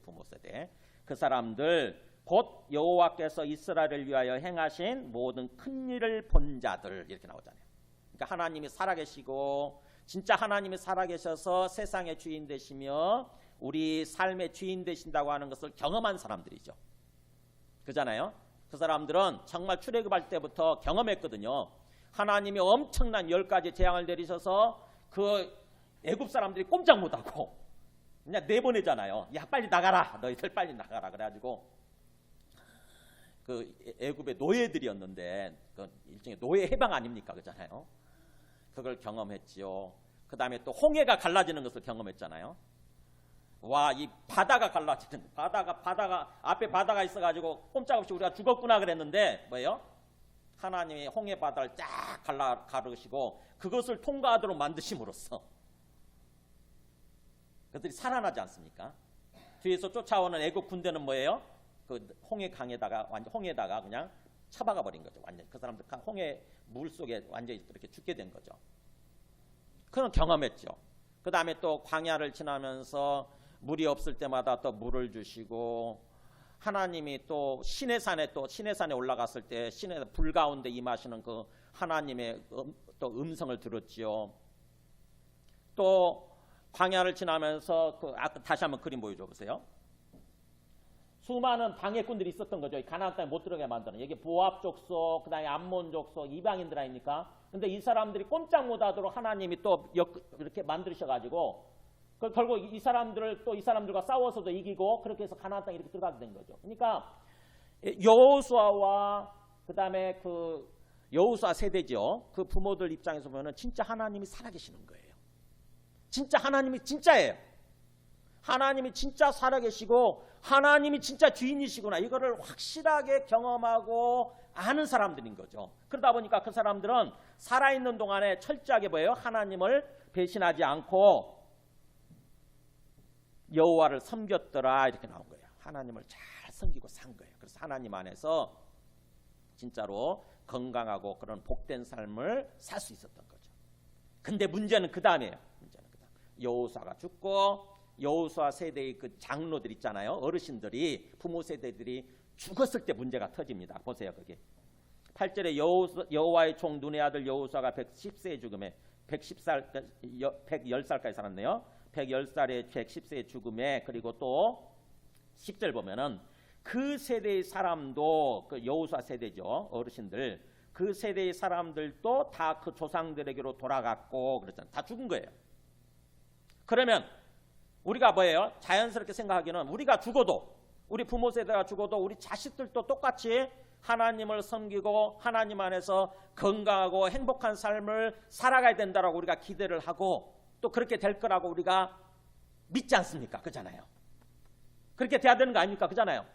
그 사람들 곧 여호와께서 이스라엘을 위하여 행하신 모든 큰 일을 본 자들 이렇게 나오잖아요. 그러니까 하나님이 살아계시고 진짜 하나님이 살아계셔서 세상의 주인 되시며 우리 삶의 주인 되신다고 하는 것을 경험한 사람들이죠. 그잖아요. 그 사람들은 정말 출애굽할 때부터 경험했거든요. 하나님이 엄청난 10가지 재앙을 내리셔서 그 애굽 사람들이 꼼짝 못하고 그냥 내보내잖아요. 야 빨리 나가라. 너희들 빨리 나가라. 그래가지고 그 애굽의 노예들이었는데 그 일종의 노예 해방 아닙니까? 그잖아요. 그걸 경험했지요. 그 다음에 또 홍해가 갈라지는 것을 경험했잖아요. 와, 이 바다가 갈라지는 바다가 앞에 바다가 있어가지고 꼼짝없이 우리가 죽었구나 그랬는데 뭐예요? 하나님이 홍해 바다를 쫙 가르시고 그것을 통과하도록 만드심으로써 그들이 살아나지 않습니까? 뒤에서 쫓아오는 애국 군대는 뭐예요? 그 홍해 강에다가 완전 홍해에다가 그냥 처박아 버린 거죠. 완전 그 사람들 홍해 물 속에 완전히 이렇게 죽게 된 거죠. 그건 경험했죠. 그 다음에 또 광야를 지나면서 물이 없을 때마다 또 물을 주시고 하나님이 또 시내산에 올라갔을 때 시내 불 가운데 임하시는 그 하나님의 또 음성을 들었지요. 또 광야를 지나면서 다시 한번 그림 보여줘 보세요. 수많은 방해꾼들이 있었던 거죠. 가나안 땅에 못 들어가게 만드는. 여기 모압 족속, 그다음에 암몬 족속, 이방인들 아닙니까? 근데 이 사람들이 꼼짝 못하도록 하나님이 또 이렇게 만드셔가지고 결국 이 사람들과 싸워서도 이기고 그렇게 해서 가나안 땅에 이렇게 들어가게 된 거죠. 그러니까 여호수아와 그다음에 그 여호수아 세대죠. 그 부모들 입장에서 보면은 진짜 하나님이 살아계시는 거예요. 진짜 하나님이 진짜예요. 하나님이 진짜 살아계시고 하나님이 진짜 주인이시구나 이거를 확실하게 경험하고 아는 사람들인 거죠. 그러다 보니까 그 사람들은 살아있는 동안에 철저하게 뭐예요? 하나님을 배신하지 않고 여호와를 섬겼더라 이렇게 나온 거예요. 하나님을 잘 섬기고 산 거예요. 그래서 하나님 안에서 진짜로 건강하고 그런 복된 삶을 살 수 있었던 거죠. 근데 문제는 그 다음이에요. 여호수아가 죽고 여호수아 세대의 그 장로들 있잖아요. 어르신들이 부모 세대들이 죽었을 때 문제가 터집니다. 보세요. 거기 8절에 여호와의 종 눈의 아들 여호수아가 110세에 죽음에 110살까지 살았네요. 110살에 110세의 죽음에 그리고 또 10절 보면은 그 세대의 사람도 그 여호수아 세대죠. 어르신들 그 세대의 사람들도 다 그 조상들에게로 돌아갔고 그랬잖아요. 다 죽은 거예요. 그러면 우리가 뭐예요? 자연스럽게 생각하기는 우리가 죽어도 우리 부모 세대가 죽어도 우리 자식들도 똑같이 하나님을 섬기고 하나님 안에서 건강하고 행복한 삶을 살아가야 된다라고 우리가 기대를 하고 또 그렇게 될 거라고 우리가 믿지 않습니까? 그잖아요. 그렇게 돼야 되는 거 아닙니까? 그잖아요.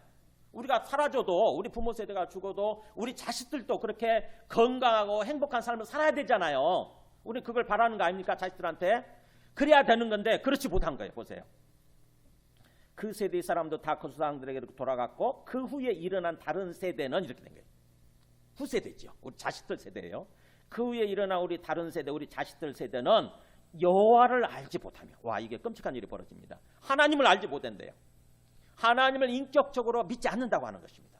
우리가 사라져도 우리 부모 세대가 죽어도 우리 자식들도 그렇게 건강하고 행복한 삶을 살아야 되잖아요. 우리 그걸 바라는 거 아닙니까? 자식들한테. 그래야 되는 건데 그렇지 못한 거예요. 보세요. 그 세대의 사람도 다 그 조상들에게로 돌아갔고 그 후에 일어난 다른 세대는 이렇게 된 거예요. 후세대죠. 우리 자식들 세대예요. 그 후에 일어난 우리 다른 세대, 우리 자식들 세대는 여호와를 알지 못하며, 와, 이게 끔찍한 일이 벌어집니다. 하나님을 알지 못한대요. 하나님을 인격적으로 믿지 않는다고 하는 것입니다.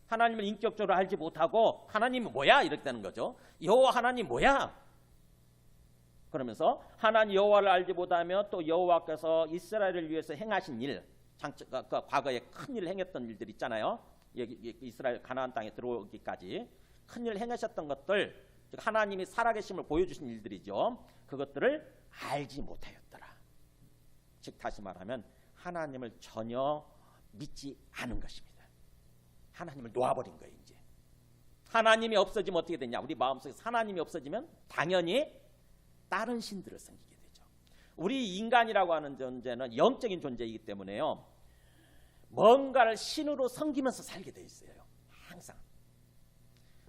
하나님을 인격적으로 알지 못하고 하나님이 뭐야? 이렇게 되는 거죠. 여호와 하나님 뭐야? 그러면서 하나님 여호와를 알지 못하며 또 여호와께서 이스라엘을 위해서 행하신 일, 과거에 큰 일을 행했던 일들 있잖아요. 이스라엘 가나안 땅에 들어오기까지 큰 일을 행하셨던 것들, 즉 하나님이 살아계심을 보여주신 일들이죠. 그것들을 알지 못하였더라. 즉 다시 말하면 하나님을 전혀 믿지 않은 것입니다. 하나님을 놓아버린 거예요. 이제 하나님이 없어지면 어떻게 되냐? 우리 마음속에서 하나님이 없어지면 당연히 다른 신들을 섬기게 되죠. 우리 인간이라고 하는 존재는 영적인 존재이기 때문에요, 뭔가를 신으로 섬기면서 살게 돼 있어요. 항상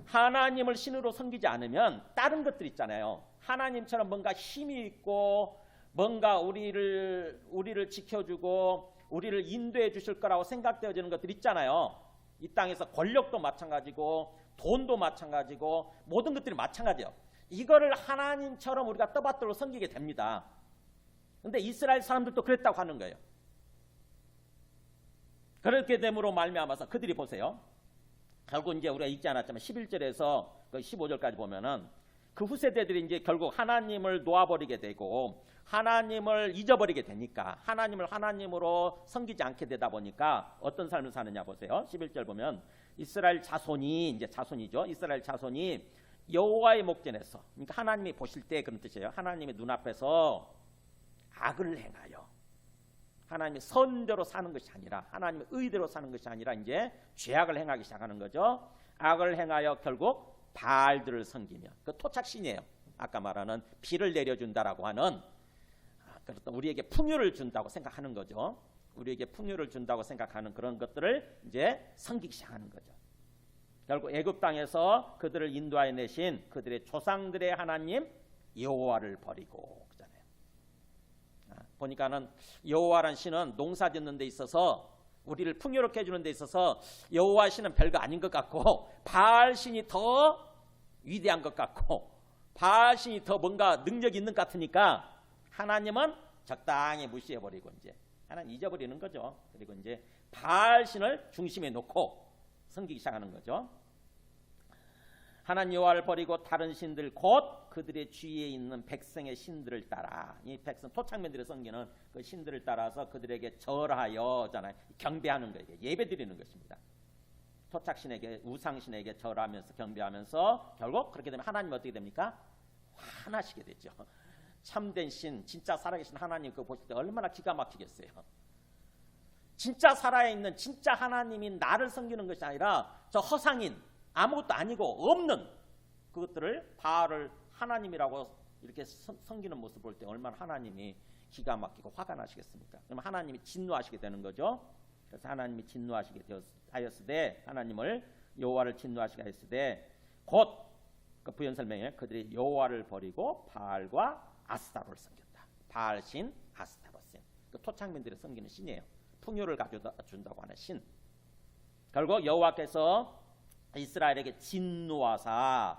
하나님을 신으로 섬기지 않으면 다른 것들 있잖아요. 하나님처럼 뭔가 힘이 있고 뭔가 우리를 지켜주고 우리를 인도해 주실 거라고 생각되어지는 것들 있잖아요. 이 땅에서 권력도 마찬가지고 돈도 마찬가지고 모든 것들이 마찬가지예요. 이거를 하나님처럼 우리가 떠받들어 섬기게 됩니다. 그런데 이스라엘 사람들도 그랬다고 하는 거예요. 그렇게 됨으로 말미암아서 그들이 보세요. 결국 이제 우리가 읽지 않았지만 11절에서 15절까지 보면은 그 후세대들이 이제 결국 하나님을 놓아버리게 되고 하나님을 잊어버리게 되니까 하나님을 하나님으로 섬기지 않게 되다 보니까 어떤 삶을 사느냐 보세요. 11절 보면 이스라엘 자손이, 이제 자손이죠. 이스라엘 자손이 여호와의 목전에서, 그러니까 하나님이 보실 때 그런 뜻이에요. 하나님의 눈앞에서 악을 행하여, 하나님의 선대로 사는 것이 아니라 하나님의 의대로 사는 것이 아니라 이제 죄악을 행하기 시작하는 거죠. 악을 행하여 결국 바알들을 섬기며, 그 토착신이에요. 아까 말하는 비를 내려준다라고 하는, 그렇다 우리에게 풍요를 준다고 생각하는 거죠. 우리에게 풍요를 준다고 생각하는 그런 것들을 이제 섬기기 시작하는 거죠. 결국 애굽 땅에서 그들을 인도하여 내신 그들의 조상들의 하나님 여호와를 버리고, 그잖아요. 보니까는 여호와란 신은 농사 짓는 데 있어서 우리를 풍요롭게 해주는 데 있어서 여호와 신은 별거 아닌 것 같고 바알 신이 더 위대한 것 같고 바알 신이 더 뭔가 능력이 있는 것 같으니까 하나님은 적당히 무시해버리고 이제 하나님 잊어버리는 거죠. 그리고 이제 바알 신을 중심에 놓고 섬기기 시작하는 거죠. 하나님 여호와를 버리고 다른 신들 곧 그들의 주위에 있는 백성의 신들을 따라, 이 백성 토착민들이 섬기는 그 신들을 따라서 그들에게 절하여잖아요. 경배하는 거예요. 예배드리는 것입니다. 토착신에게, 우상신에게 절하면서 경배하면서 결국 그렇게 되면 하나님 어떻게 됩니까? 화나시게 되죠. 참된 신, 진짜 살아계신 하나님 그거 보실 때 얼마나 기가 막히겠어요. 진짜 살아있는 진짜 하나님이 나를 섬기는 것이 아니라 저 허상인, 아무것도 아니고 없는 그것들을 바알을 하나님이라고 이렇게 섬기는 모습을 볼 때 얼마나 하나님이 기가 막히고 화가 나시겠습니까? 그럼 하나님이 진노하시게 되는 거죠. 그래서 하나님이 진노하시게 하였으되, 하나님을 여호와를 진노하시게 하였으되 곧 그 부연 설명에 그들이 여호와를 버리고 바알과 아스타로를 섬겼다. 바알신, 아스타로신, 그 토착민들이 섬기는 신이에요. 풍요를 가져다 준다고 하는 신. 결국 여호와께서 이스라엘에게 진노하사,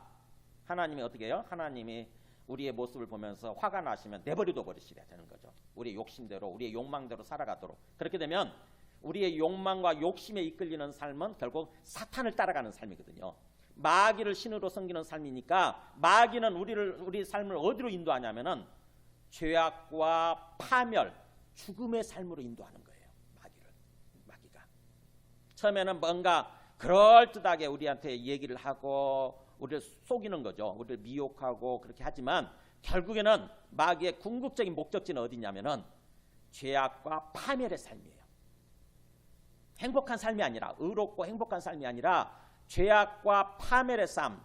하나님이 어떻게 해요? 하나님이 우리의 모습을 보면서 화가 나시면 내버려둬 버리시게 되는 거죠. 우리의 욕심대로, 우리의 욕망대로 살아가도록. 그렇게 되면 우리의 욕망과 욕심에 이끌리는 삶은 결국 사탄을 따라가는 삶이거든요. 마귀를 신으로 섬기는 삶이니까 마귀는 우리 삶을 어디로 인도하냐면은 죄악과 파멸, 죽음의 삶으로 인도하는 거예요. 마귀가 처음에는 뭔가 그럴듯하게 우리한테 얘기를 하고 우리를 속이는 거죠. 우리를 미혹하고 그렇게 하지만 결국에는 마귀의 궁극적인 목적지는 어디냐면은 죄악과 파멸의 삶이에요. 행복한 삶이 아니라, 의롭고 행복한 삶이 아니라 죄악과 파멸의 삶,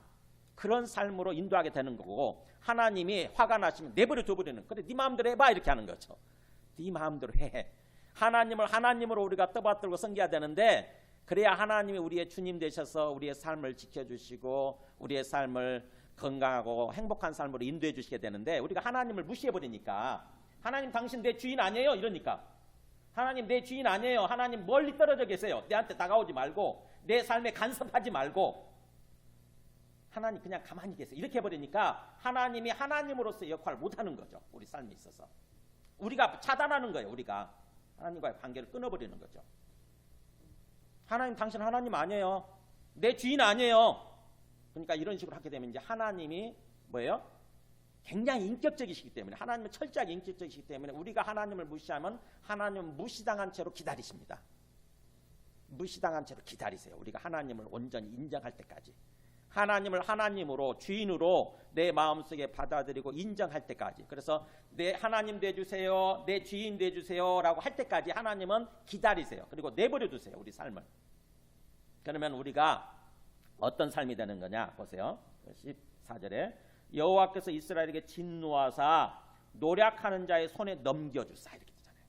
그런 삶으로 인도하게 되는 거고, 하나님이 화가 나시면 내버려 둬버리는, 그래 네 마음대로 해봐 이렇게 하는 거죠. 네 마음대로 해. 하나님을 하나님으로 우리가 떠받들고 섬겨야 되는데, 그래야 하나님이 우리의 주님 되셔서 우리의 삶을 지켜주시고 우리의 삶을 건강하고 행복한 삶으로 인도해 주시게 되는데, 우리가 하나님을 무시해버리니까, 하나님 당신 내 주인 아니에요 이러니까 하나님 내 주인 아니에요. 하나님 멀리 떨어져 계세요. 내한테 다가오지 말고 내 삶에 간섭하지 말고 하나님 그냥 가만히 계세요. 이렇게 해버리니까 하나님이 하나님으로서의 역할을 못하는 거죠. 우리 삶에 있어서. 우리가 차단하는 거예요. 우리가 하나님과의 관계를 끊어버리는 거죠. 하나님 당신 하나님 아니에요. 내 주인 아니에요. 그러니까 이런 식으로 하게 되면 이제 하나님이 뭐예요? 굉장히 인격적이시기 때문에 하나님은 철저하게 인격적이시기 때문에 우리가 하나님을 무시하면 하나님은 무시당한 채로 기다리십니다. 무시당한 채로 기다리세요. 우리가 하나님을 온전히 인정할 때까지. 하나님을 하나님으로 주인으로 내 마음속에 받아들이고 인정할 때까지. 그래서 내 하나님 돼주세요. 내 주인 돼주세요 라고 할 때까지 하나님은 기다리세요. 그리고 내버려 두세요. 우리 삶을. 그러면 우리가 어떤 삶이 되는 거냐 보세요. 14절에 여호와께서 이스라엘에게 진노하사 노략하는 자의 손에 넘겨주사 이렇게 되잖아요.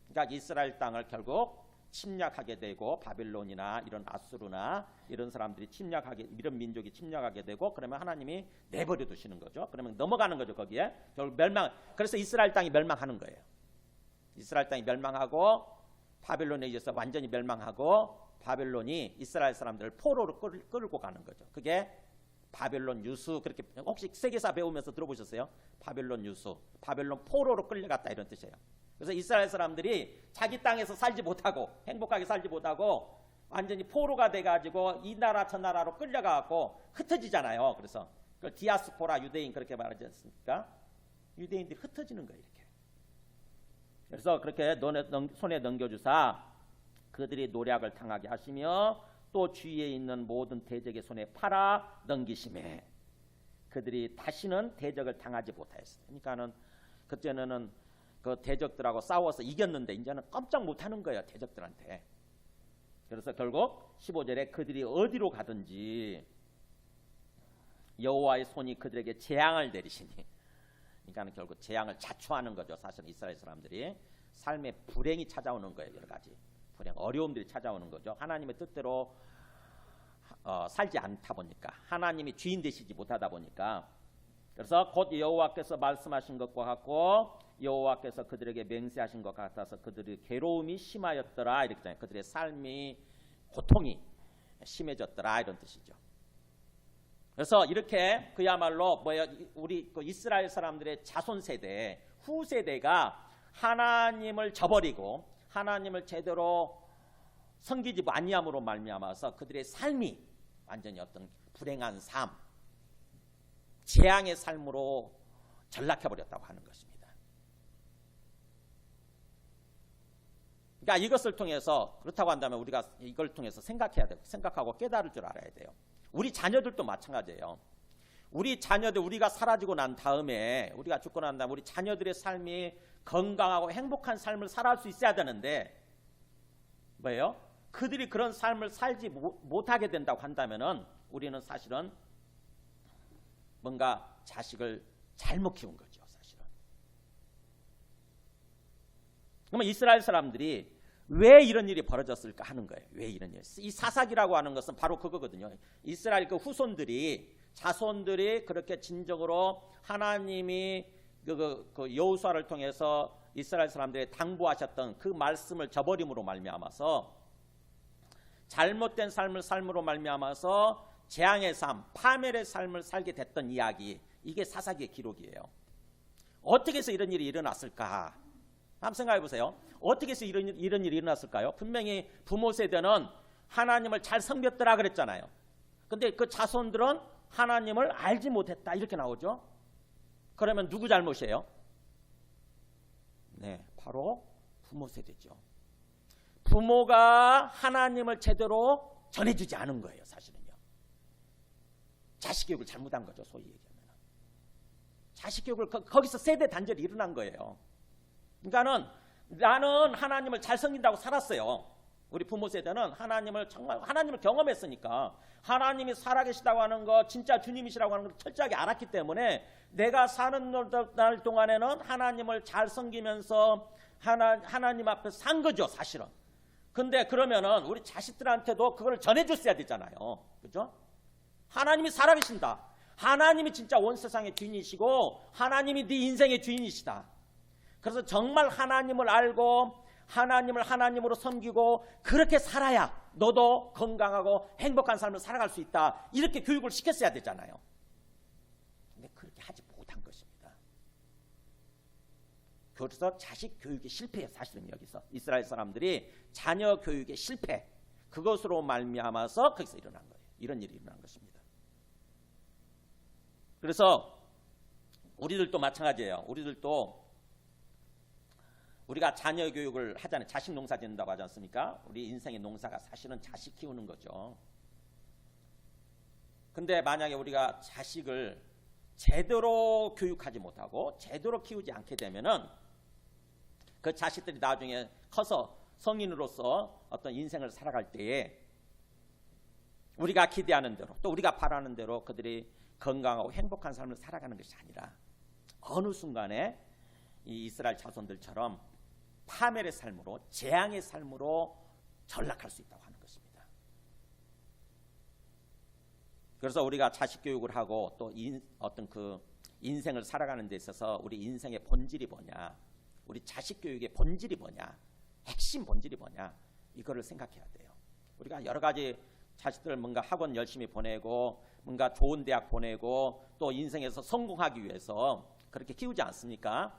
그러니까 이스라엘 땅을 결국 침략하게 되고 바빌론이나 이런 아수르나 이런 사람들이 침략하게 이런 민족이 침략하게 되고 그러면 하나님이 내버려 두시는 거죠. 그러면 넘어가는 거죠. 거기에 결국 멸망. 그래서 이스라엘 땅이 멸망하는 거예요. 이스라엘 땅이 멸망하고 바빌론에 의해서 완전히 멸망하고 바빌론이 이스라엘 사람들을 포로로 끌고 가는 거죠. 그게 바벨론 유수. 그렇게 혹시 세계사 배우면서 들어보셨어요? 바벨론 유수, 바벨론 포로로 끌려갔다 이런 뜻이에요. 그래서 이스라엘 사람들이 자기 땅에서 살지 못하고 행복하게 살지 못하고 완전히 포로가 돼가지고 이 나라 저 나라로 끌려가고 흩어지잖아요. 그래서 그걸 디아스포라 유대인 그렇게 말하지 않습니까? 유대인들이 흩어지는 거예요. 이렇게. 그래서 그렇게 손에 넘겨주사 그들이 노략을 당하게 하시며 또 주위에 있는 모든 대적의 손에 팔아 넘기심에 그들이 다시는 대적을 당하지 못하였어요. 그러니까는 그때는 그 대적들하고 싸워서 이겼는데 이제는 깜짝 못하는 거예요. 대적들한테. 그래서 결국 15절에 그들이 어디로 가든지 여호와의 손이 그들에게 재앙을 내리시니, 그러니까 결국 재앙을 자초하는 거죠. 사실 이스라엘 사람들이 삶에 불행이 찾아오는 거예요. 여러 가지 불행, 어려움들이 찾아오는 거죠. 하나님의 뜻대로 살지 않다 보니까, 하나님이 주인 되시지 못하다 보니까. 그래서 곧 여호와께서 말씀하신 것과 같고 여호와께서 그들에게 맹세하신 것 같아서 그들의 괴로움이 심하였더라 이렇게 잖아요. 그들의 삶이 고통이 심해졌더라 이런 뜻이죠. 그래서 이렇게 그야말로 우리 그 이스라엘 사람들의 자손 세대, 후 세대가 하나님을 저버리고 하나님을 제대로 섬기지 아니함으로 말미암아서 그들의 삶이 완전히 어떤 불행한 삶, 재앙의 삶으로 전락해 버렸다고 하는 것입니다. 그러니까 이것을 통해서, 그렇다고 한다면 우리가 이걸 통해서 생각해야 되고, 생각하고 깨달을 줄 알아야 돼요. 우리 자녀들도 마찬가지예요. 우리 자녀들, 우리가 사라지고 난 다음에, 우리가 죽고 난 다음에 우리 자녀들의 삶이 건강하고 행복한 삶을 살아갈 수 있어야 되는데 뭐예요? 그들이 그런 삶을 살지 못하게 된다고 한다면은 우리는 사실은 뭔가 자식을 잘못 키운 거죠. 사실은. 그러면 이스라엘 사람들이 왜 이런 일이 벌어졌을까 하는 거예요. 왜 이런 일? 이 사사기라고 하는 것은 바로 그거거든요. 이스라엘 그 후손들이, 자손들이 그렇게 진정으로 하나님이 그 여호수아를 통해서 이스라엘 사람들에게 당부하셨던 그 말씀을 저버림으로 말미암아서 잘못된 삶으로 말미암아서 재앙의 삶, 파멸의 삶을 살게 됐던 이야기, 이게 사사기의 기록이에요. 어떻게 해서 이런 일이 일어났을까? 한번 생각해 보세요. 어떻게 해서 이런 일이 일어났을까요? 분명히 부모 세대는 하나님을 잘 섬겼더라 그랬잖아요. 근데 그 자손들은 하나님을 알지 못했다 이렇게 나오죠. 그러면 누구 잘못이에요? 네, 바로 부모 세대죠. 부모가 하나님을 제대로 전해주지 않은 거예요. 사실은요. 자식 교육을 잘못한 거죠. 소위 얘기하면. 자식 교육을 거기서 세대 단절이 일어난 거예요. 그러니까는 나는 하나님을 잘 섬긴다고 살았어요. 우리 부모 세대는 하나님을 경험했으니까, 하나님이 살아계시다고 하는 거, 진짜 주님이시라고 하는 걸 철저하게 알았기 때문에 내가 사는 날 동안에는 하나님을 잘 섬기면서 하나님 앞에 산 거죠, 사실은. 근데 그러면은 우리 자식들한테도 그걸 전해줬어야 되잖아요. 그죠? 하나님이 살아계신다. 하나님이 진짜 온 세상의 주인이시고 하나님이 네 인생의 주인이시다. 그래서 정말 하나님을 알고 하나님을 하나님으로 섬기고 그렇게 살아야 너도 건강하고 행복한 삶을 살아갈 수 있다. 이렇게 교육을 시켰어야 되잖아요. 근데 그렇게 하지 못한 것입니다. 그래서 자식 교육의 실패예요. 사실은 여기서 이스라엘 사람들이 자녀 교육의 실패, 그것으로 말미암아서 거기서 일어난 거예요. 이런 일이 일어난 것입니다. 그래서 우리들도 마찬가지예요. 우리가 자녀 교육을 하잖아요. 자식 농사 짓는다고 하지 않습니까? 우리 인생의 농사가 사실은 자식 키우는 거죠. 근데 만약에 우리가 자식을 제대로 교육하지 못하고 제대로 키우지 않게 되면은 그 자식들이 나중에 커서 성인으로서 어떤 인생을 살아갈 때에 우리가 기대하는 대로 또 우리가 바라는 대로 그들이 건강하고 행복한 삶을 살아가는 것이 아니라 어느 순간에 이 이스라엘 자손들처럼 파멸의 삶으로, 재앙의 삶으로 전락할 수 있다고 하는 것입니다. 그래서 우리가 자식 교육을 하고 또 어떤 그 인생을 살아가는 데 있어서 우리 인생의 본질이 뭐냐, 우리 자식 교육의 본질이 뭐냐, 핵심 본질이 뭐냐, 이거를 생각해야 돼요. 우리가 여러 가지 자식들 뭔가 학원 열심히 보내고 뭔가 좋은 대학 보내고 또 인생에서 성공하기 위해서 그렇게 키우지 않습니까?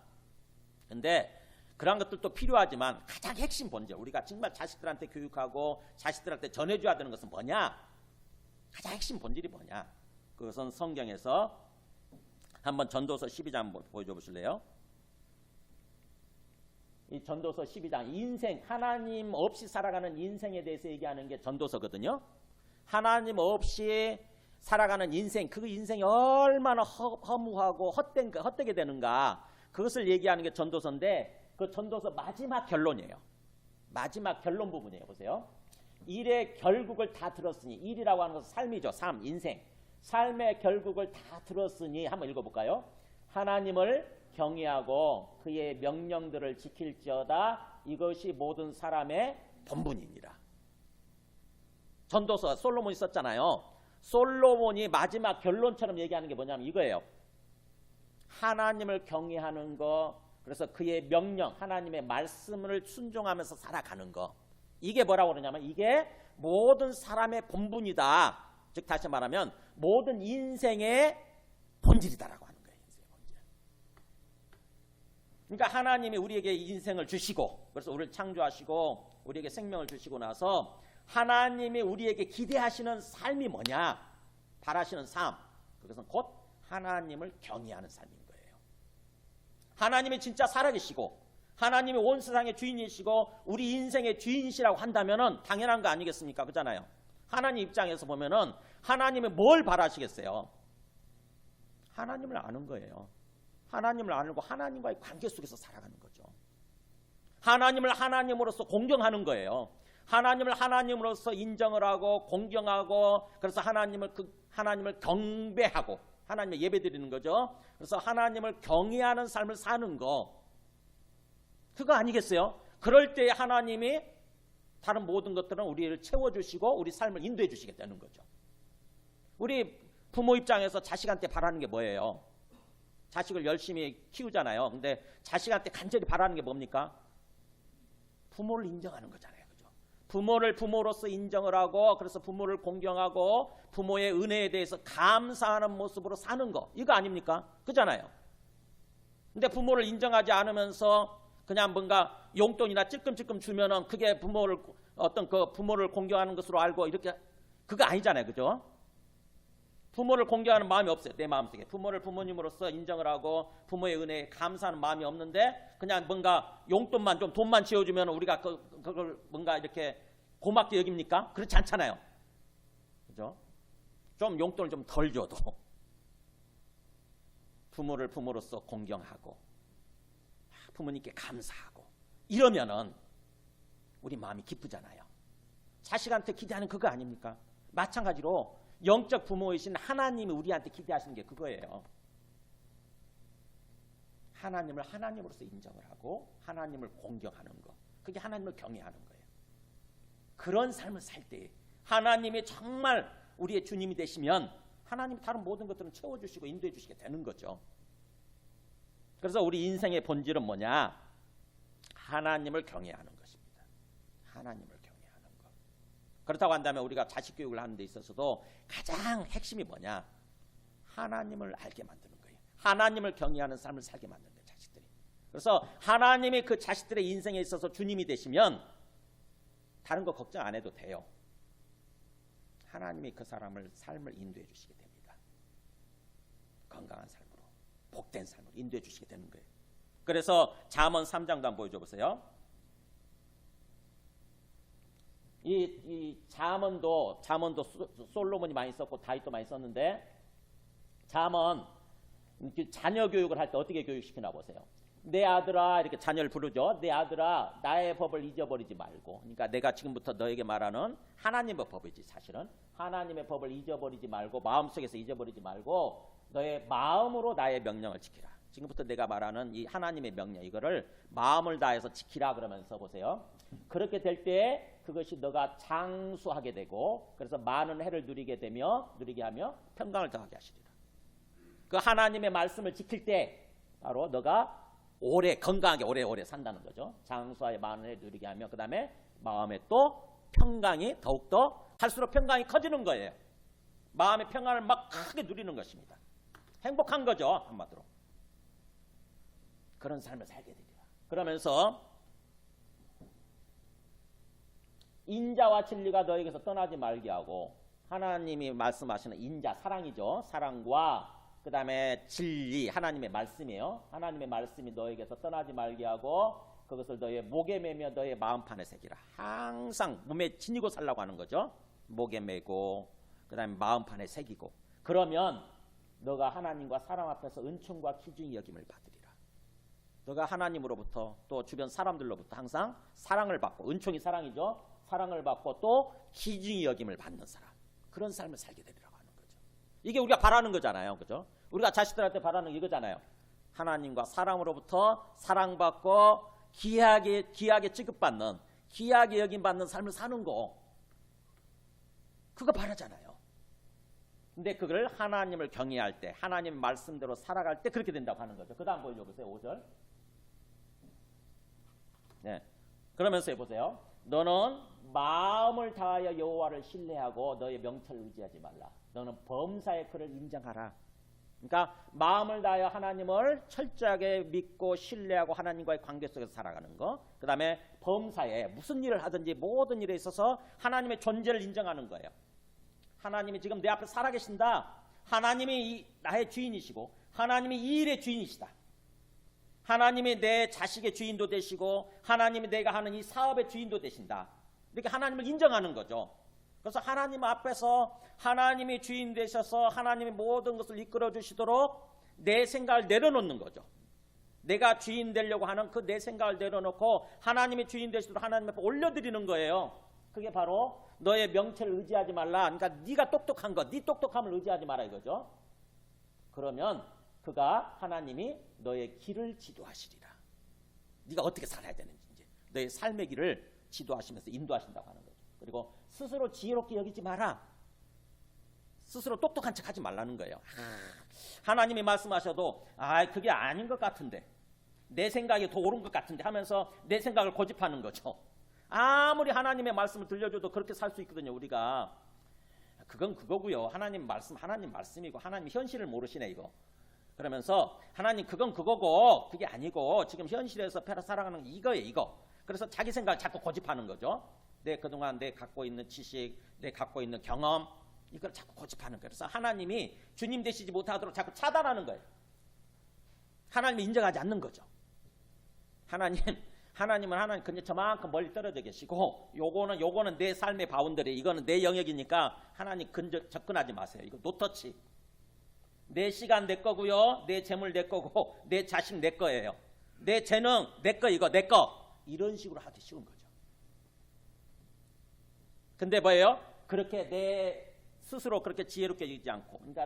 근데 그런 것들도 필요하지만 가장 핵심 본질, 우리가 정말 자식들한테 교육하고 자식들한테 전해줘야 되는 것은 뭐냐? 가장 핵심 본질이 뭐냐? 그것은 성경에서 한번 전도서 12장 한번 보여줘 보실래요? 이 전도서 12장, 인생, 하나님 없이 살아가는 인생에 대해서 얘기하는 게 전도서거든요. 하나님 없이 살아가는 인생, 그 인생이 얼마나 허무하고 헛되게 되는가, 그것을 얘기하는 게 전도서인데 그 전도서 마지막 결론이에요. 마지막 결론 부분이에요. 보세요. 일의 결국을 다 들었으니, 일이라고 하는 것은 삶이죠. 삶, 인생. 삶의 결국을 다 들었으니 한번 읽어볼까요? 하나님을 경외하고 그의 명령들을 지킬지어다. 이것이 모든 사람의 본분이니라. 전도서 솔로몬이 썼잖아요. 솔로몬이 마지막 결론처럼 얘기하는 게 뭐냐면 이거예요. 하나님을 경외하는 거, 그래서 그의 명령, 하나님의 말씀을 순종하면서 살아가는 거, 이게 뭐라고 그러냐면 이게 모든 사람의 본분이다. 즉 다시 말하면 모든 인생의 본질이다라고 하는 거예요. 인생의 본질. 그러니까 하나님이 우리에게 인생을 주시고, 그래서 우리를 창조하시고 우리에게 생명을 주시고 나서 하나님이 우리에게 기대하시는 삶이 뭐냐, 바라시는 삶, 그것은 곧 하나님을 경외하는 삶인 거예요. 하나님이 진짜 살아계시고 하나님이 온 세상의 주인이시고 우리 인생의 주인이시라고 한다면은 당연한 거 아니겠습니까? 그렇잖아요. 하나님 입장에서 보면은 하나님이 뭘 바라시겠어요? 하나님을 아는 거예요. 하나님을 알고 하나님과의 관계 속에서 살아가는 거죠. 하나님을 하나님으로서 공경하는 거예요. 하나님을 하나님으로서 인정을 하고 공경하고, 그래서 하나님을 경배하고 하나님의 예배드리는 거죠. 그래서 하나님을 경외하는 삶을 사는 거, 그거 아니겠어요? 그럴 때 하나님이 다른 모든 것들은 우리를 채워주시고 우리 삶을 인도해 주시게 되는 거죠. 우리 부모 입장에서 자식한테 바라는 게 뭐예요? 자식을 열심히 키우잖아요. 근데 자식한테 간절히 바라는 게 뭡니까? 부모를 인정하는 거잖아요. 그죠? 부모를 부모로서 인정을 하고, 그래서 부모를 공경하고 부모의 은혜에 대해서 감사하는 모습으로 사는 거, 이거 아닙니까? 그잖아요. 근데 부모를 인정하지 않으면서 그냥 뭔가 용돈이나 찔끔찔끔 주면은 그게 부모를 공경하는 것으로 알고 이렇게, 그거 아니잖아요. 그죠? 부모를 공경하는 마음이 없어요. 내 마음속에 부모를 부모님으로서 인정을 하고 부모의 은혜에 감사하는 마음이 없는데 그냥 뭔가 용돈만 좀 돈만 지어주면 우리가 그걸 뭔가 이렇게 고맙게 여깁니까? 그렇지 않잖아요. 그죠? 좀 용돈을 좀 덜 줘도 부모를 부모로서 공경하고 부모님께 감사하고 이러면은 우리 마음이 기쁘잖아요. 자식한테 기대하는 그거 아닙니까? 마찬가지로 영적 부모이신 하나님이 우리한테 기대하시는 게 그거예요. 하나님을 하나님으로서 인정을 하고 하나님을 공경하는 거, 그게 하나님을 경외하는 거예요. 그런 삶을 살 때 하나님이 정말 우리의 주님이 되시면 하나님이 다른 모든 것들은 채워주시고 인도해 주시게 되는 거죠. 그래서 우리 인생의 본질은 뭐냐? 하나님을 경외하는 거예요. 하나님을 경외하는 것. 그렇다고 한다면 우리가 자식 교육을 하는 데 있어서도 가장 핵심이 뭐냐? 하나님을 알게 만드는 거예요. 하나님을 경외하는 삶을 살게 만드는 거예요, 자식들이. 그래서 하나님이 그 자식들의 인생에 있어서 주님이 되시면 다른 거 걱정 안 해도 돼요. 하나님이 그 사람을 삶을 인도해 주시게 됩니다. 건강한 삶으로, 복된 삶으로 인도해 주시게 되는 거예요. 그래서 잠언 3장도 한번 보여줘 보세요. 이 잠언도 솔로몬이 많이 썼고 다윗도 많이 썼는데, 잠언 자녀 교육을 할 때 어떻게 교육시키나 보세요. 내 아들아, 이렇게 자녀를 부르죠. 내 아들아, 나의 법을 잊어버리지 말고. 그러니까 내가 지금부터 너에게 말하는 하나님의 법이지, 사실은. 하나님의 법을 잊어버리지 말고, 마음속에서 잊어버리지 말고 너의 마음으로 나의 명령을 지키라. 지금부터 내가 말하는 이 하나님의 명령, 이거를 마음을 다해서 지키라 그러면서 보세요. 그렇게 될 때 그것이 너가 장수하게 되고, 그래서 많은 해를 누리게 하며 평강을 더하게 하시리라. 그 하나님의 말씀을 지킬 때 바로 너가 건강하게 오래오래 산다는 거죠. 장수하여 많은 해를 누리게 하며, 그 다음에 마음에 또 평강이 더욱더 할수록 평강이 커지는 거예요. 마음의 평안을 막 크게 누리는 것입니다. 행복한 거죠, 한마디로. 그런 삶을 살게 되리라. 그러면서 인자와 진리가 너에게서 떠나지 말게 하고, 하나님이 말씀하시는 인자, 사랑이죠. 사랑과 그 다음에 진리, 하나님의 말씀이에요. 하나님의 말씀이 너에게서 떠나지 말게 하고 그것을 너의 목에 매며 너의 마음판에 새기라. 항상 몸에 지니고 살라고 하는 거죠. 목에 매고 그 다음에 마음판에 새기고, 그러면 너가 하나님과 사람 앞에서 은총과 귀중히 여김을 받으리라. 너가 하나님으로부터 또 주변 사람들로부터 항상 사랑을 받고, 은총이 사랑이죠. 사랑을 받고 또 귀중히 여김을 받는 사람, 그런 삶을 살게 되리라고 하는 거죠. 이게 우리가 바라는 거잖아요, 그죠? 우리가 자식들한테 바라는 게 이거잖아요. 하나님과 사람으로부터 사랑받고 귀하게 취급받는, 귀하게 여김받는 삶을 사는 거, 그거 바라잖아요. 근데 그걸 하나님을 경외할 때, 하나님 말씀대로 살아갈 때 그렇게 된다고 하는 거죠. 그 다음 보여주세요. 5절. 네. 그러면서 해보세요. 너는 마음을 다하여 여호와를 신뢰하고 너의 명철을 의지하지 말라. 너는 범사의 그를 인정하라. 그러니까 마음을 다하여 하나님을 철저하게 믿고 신뢰하고 하나님과의 관계 속에서 살아가는 거. 그 다음에 범사에 무슨 일을 하든지 모든 일에 있어서 하나님의 존재를 인정하는 거예요. 하나님이 지금 내 앞에 살아계신다. 하나님이 나의 주인이시고 하나님이 이 일의 주인이시다. 하나님이 내 자식의 주인도 되시고 하나님이 내가 하는 이 사업의 주인도 되신다. 이렇게 하나님을 인정하는 거죠. 그래서 하나님 앞에서 하나님이 주인 되셔서 하나님이 모든 것을 이끌어 주시도록 내 생각을 내려놓는 거죠. 내가 주인 되려고 하는 그 내 생각을 내려놓고 하나님이 주인 되시도록 하나님 앞에 올려드리는 거예요. 그게 바로 너의 명체를 의지하지 말라. 그러니까 네가 똑똑한 거, 네 똑똑함을 의지하지 마라 이거죠. 그러면 그가 하나님이 너의 길을 지도하시리라. 네가 어떻게 살아야 되는지 이제 너의 삶의 길을 지도하시면서 인도하신다고 하는 거죠. 그리고 스스로 지혜롭게 여기지 마라. 스스로 똑똑한 척 하지 말라는 거예요. 하나님이 말씀하셔도 그게 아닌 것 같은데, 내 생각이 더 옳은 것 같은데 하면서 내 생각을 고집하는 거죠. 아무리 하나님의 말씀을 들려줘도 그렇게 살 수 있거든요. 우리가 그건 그거고요. 하나님 말씀 하나님 말씀이고 하나님 현실을 모르시네 이거. 그러면서 하나님 그건 그거고 그게 아니고 지금 현실에서 살아가는 이거예요 이거. 그래서 자기 생각을 자꾸 고집하는 거죠. 내 그동안 내 갖고 있는 지식, 내 갖고 있는 경험, 이걸 자꾸 고집하는 거예요. 그래서 하나님이 주님 되시지 못하도록 자꾸 차단하는 거예요. 하나님이 인정하지 않는 거죠. 하나님은 하나님 근데 저만큼 멀리 떨어져 계시고 요거는 내 삶의 바운더리, 이거는 내 영역이니까 하나님 접근하지 마세요. 이거 노터치. 내 시간 내 거고요, 내 재물 내 거고, 내 자식 내 거예요. 내 재능 내 거, 이거 내 거. 이런 식으로 하기 쉬운 거죠. 근데 뭐예요? 그렇게 내 스스로 그렇게 지혜롭게 여기지 않고, 그러니까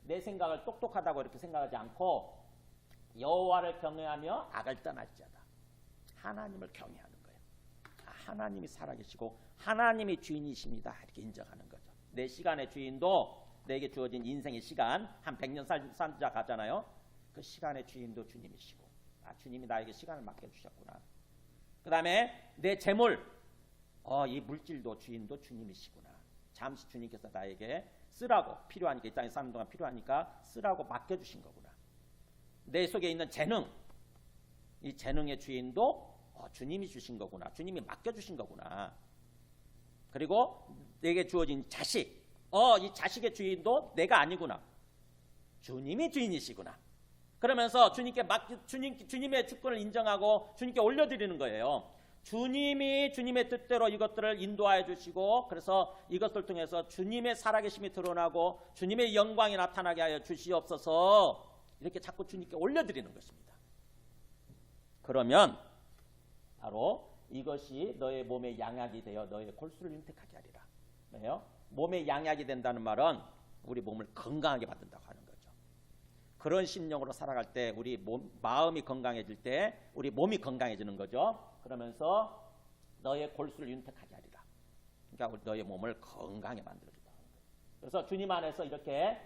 내 생각을 똑똑하다고 이렇게 생각하지 않고 여호와를 경외하며 악을 떠날지어다. 하나님을 경외하는 거예요. 하나님이 살아계시고 하나님이 주인이십니다. 이렇게 인정하는 거죠. 내 시간의 주인도, 내게 주어진 인생의 시간, 한 100년 산자 가잖아요. 그 시간의 주인도 주님이시고, 주님이 나에게 시간을 맡겨주셨구나. 그 다음에 내 재물, 이 물질도 주인도 주님이시구나. 잠시 주님께서 나에게 쓰라고, 필요하니까, 이 땅에 사는 동안 필요하니까 쓰라고 맡겨주신 거구나. 내 속에 있는 재능, 이 재능의 주인도 주님이 주신 거구나. 주님이 맡겨주신 거구나. 그리고 내게 주어진 자식, 이 자식의 주인도 내가 아니구나. 주님이 주인이시구나. 그러면서 주님의 주권을 인정하고 주님께 올려드리는 거예요. 주님이 주님의 뜻대로 이것들을 인도하여 주시고, 그래서 이것들 통해서 주님의 살아계심이 드러나고 주님의 영광이 나타나게 하여 주시옵소서, 이렇게 자꾸 주님께 올려드리는 것입니다. 그러면 바로 이것이 너의 몸의 양약이 되어 너의 골수를 윤택하게 하리라. 왜요? 몸의 양약이 된다는 말은 우리 몸을 건강하게 만든다고 하는 거죠. 그런 심령으로 살아갈 때 우리 마음이 건강해질 때 우리 몸이 건강해지는 거죠. 그러면서 너의 골수를 윤택하게 하리라. 그러니까 너의 몸을 건강하게 만들어준다. 그래서 주님 안에서 이렇게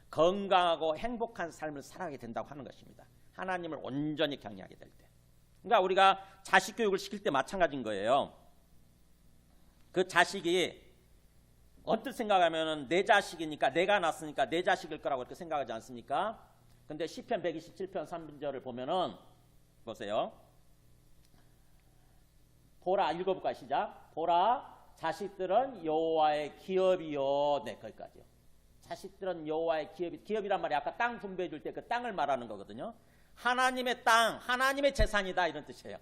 건강하고 행복한 삶을 살아가게 된다고 하는 것입니다. 하나님을 온전히 경외하게 될 때. 그러니까 우리가 자식 교육을 시킬 때 마찬가지인 거예요. 그 자식이 언뜻 생각하면 내 자식이니까, 내가 낳았으니까 내 자식일 거라고 그렇게 생각하지 않습니까? 근데 시편 127편 3절을 보면은 보세요. 보라, 읽어볼까요? 시작. 보라, 자식들은 여호와의 기업이요. 네, 거기까지요. 자식들은 여호와의 기업이란 말이 아까 땅 분배해 줄 때 그 땅을 말하는 거거든요. 하나님의 땅, 하나님의 재산이다, 이런 뜻이에요.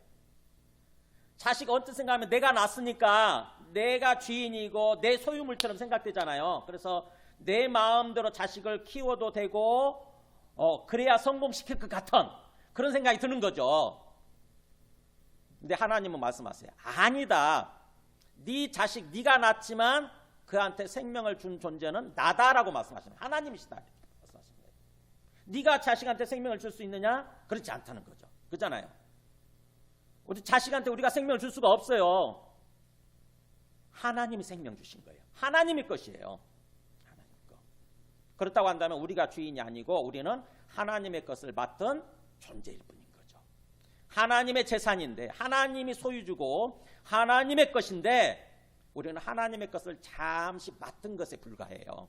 자식 언뜻 생각하면 내가 낳았으니까 내가 주인이고 내 소유물처럼 생각되잖아요. 그래서 내 마음대로 자식을 키워도 되고 그래야 성공시킬 것 같은 그런 생각이 드는 거죠. 근데 하나님은 말씀하세요. 아니다. 네 자식 네가 낳았지만 그한테 생명을 준 존재는 나다라고 말씀하십니다. 하나님이시다, 이렇게 말씀하신 거예요. 네가 자식한테 생명을 줄 수 있느냐? 그렇지 않다는 거죠. 그렇잖아요. 우리 자식한테 우리가 생명을 줄 수가 없어요. 하나님이 생명 주신 거예요. 하나님의 것이에요. 하나님 거. 그렇다고 한다면 우리가 주인이 아니고 우리는 하나님의 것을 맡은 존재일 뿐인 거죠. 하나님의 재산인데, 하나님이 소유주고 하나님의 것인데 우리는 하나님의 것을 잠시 맡은 것에 불과해요.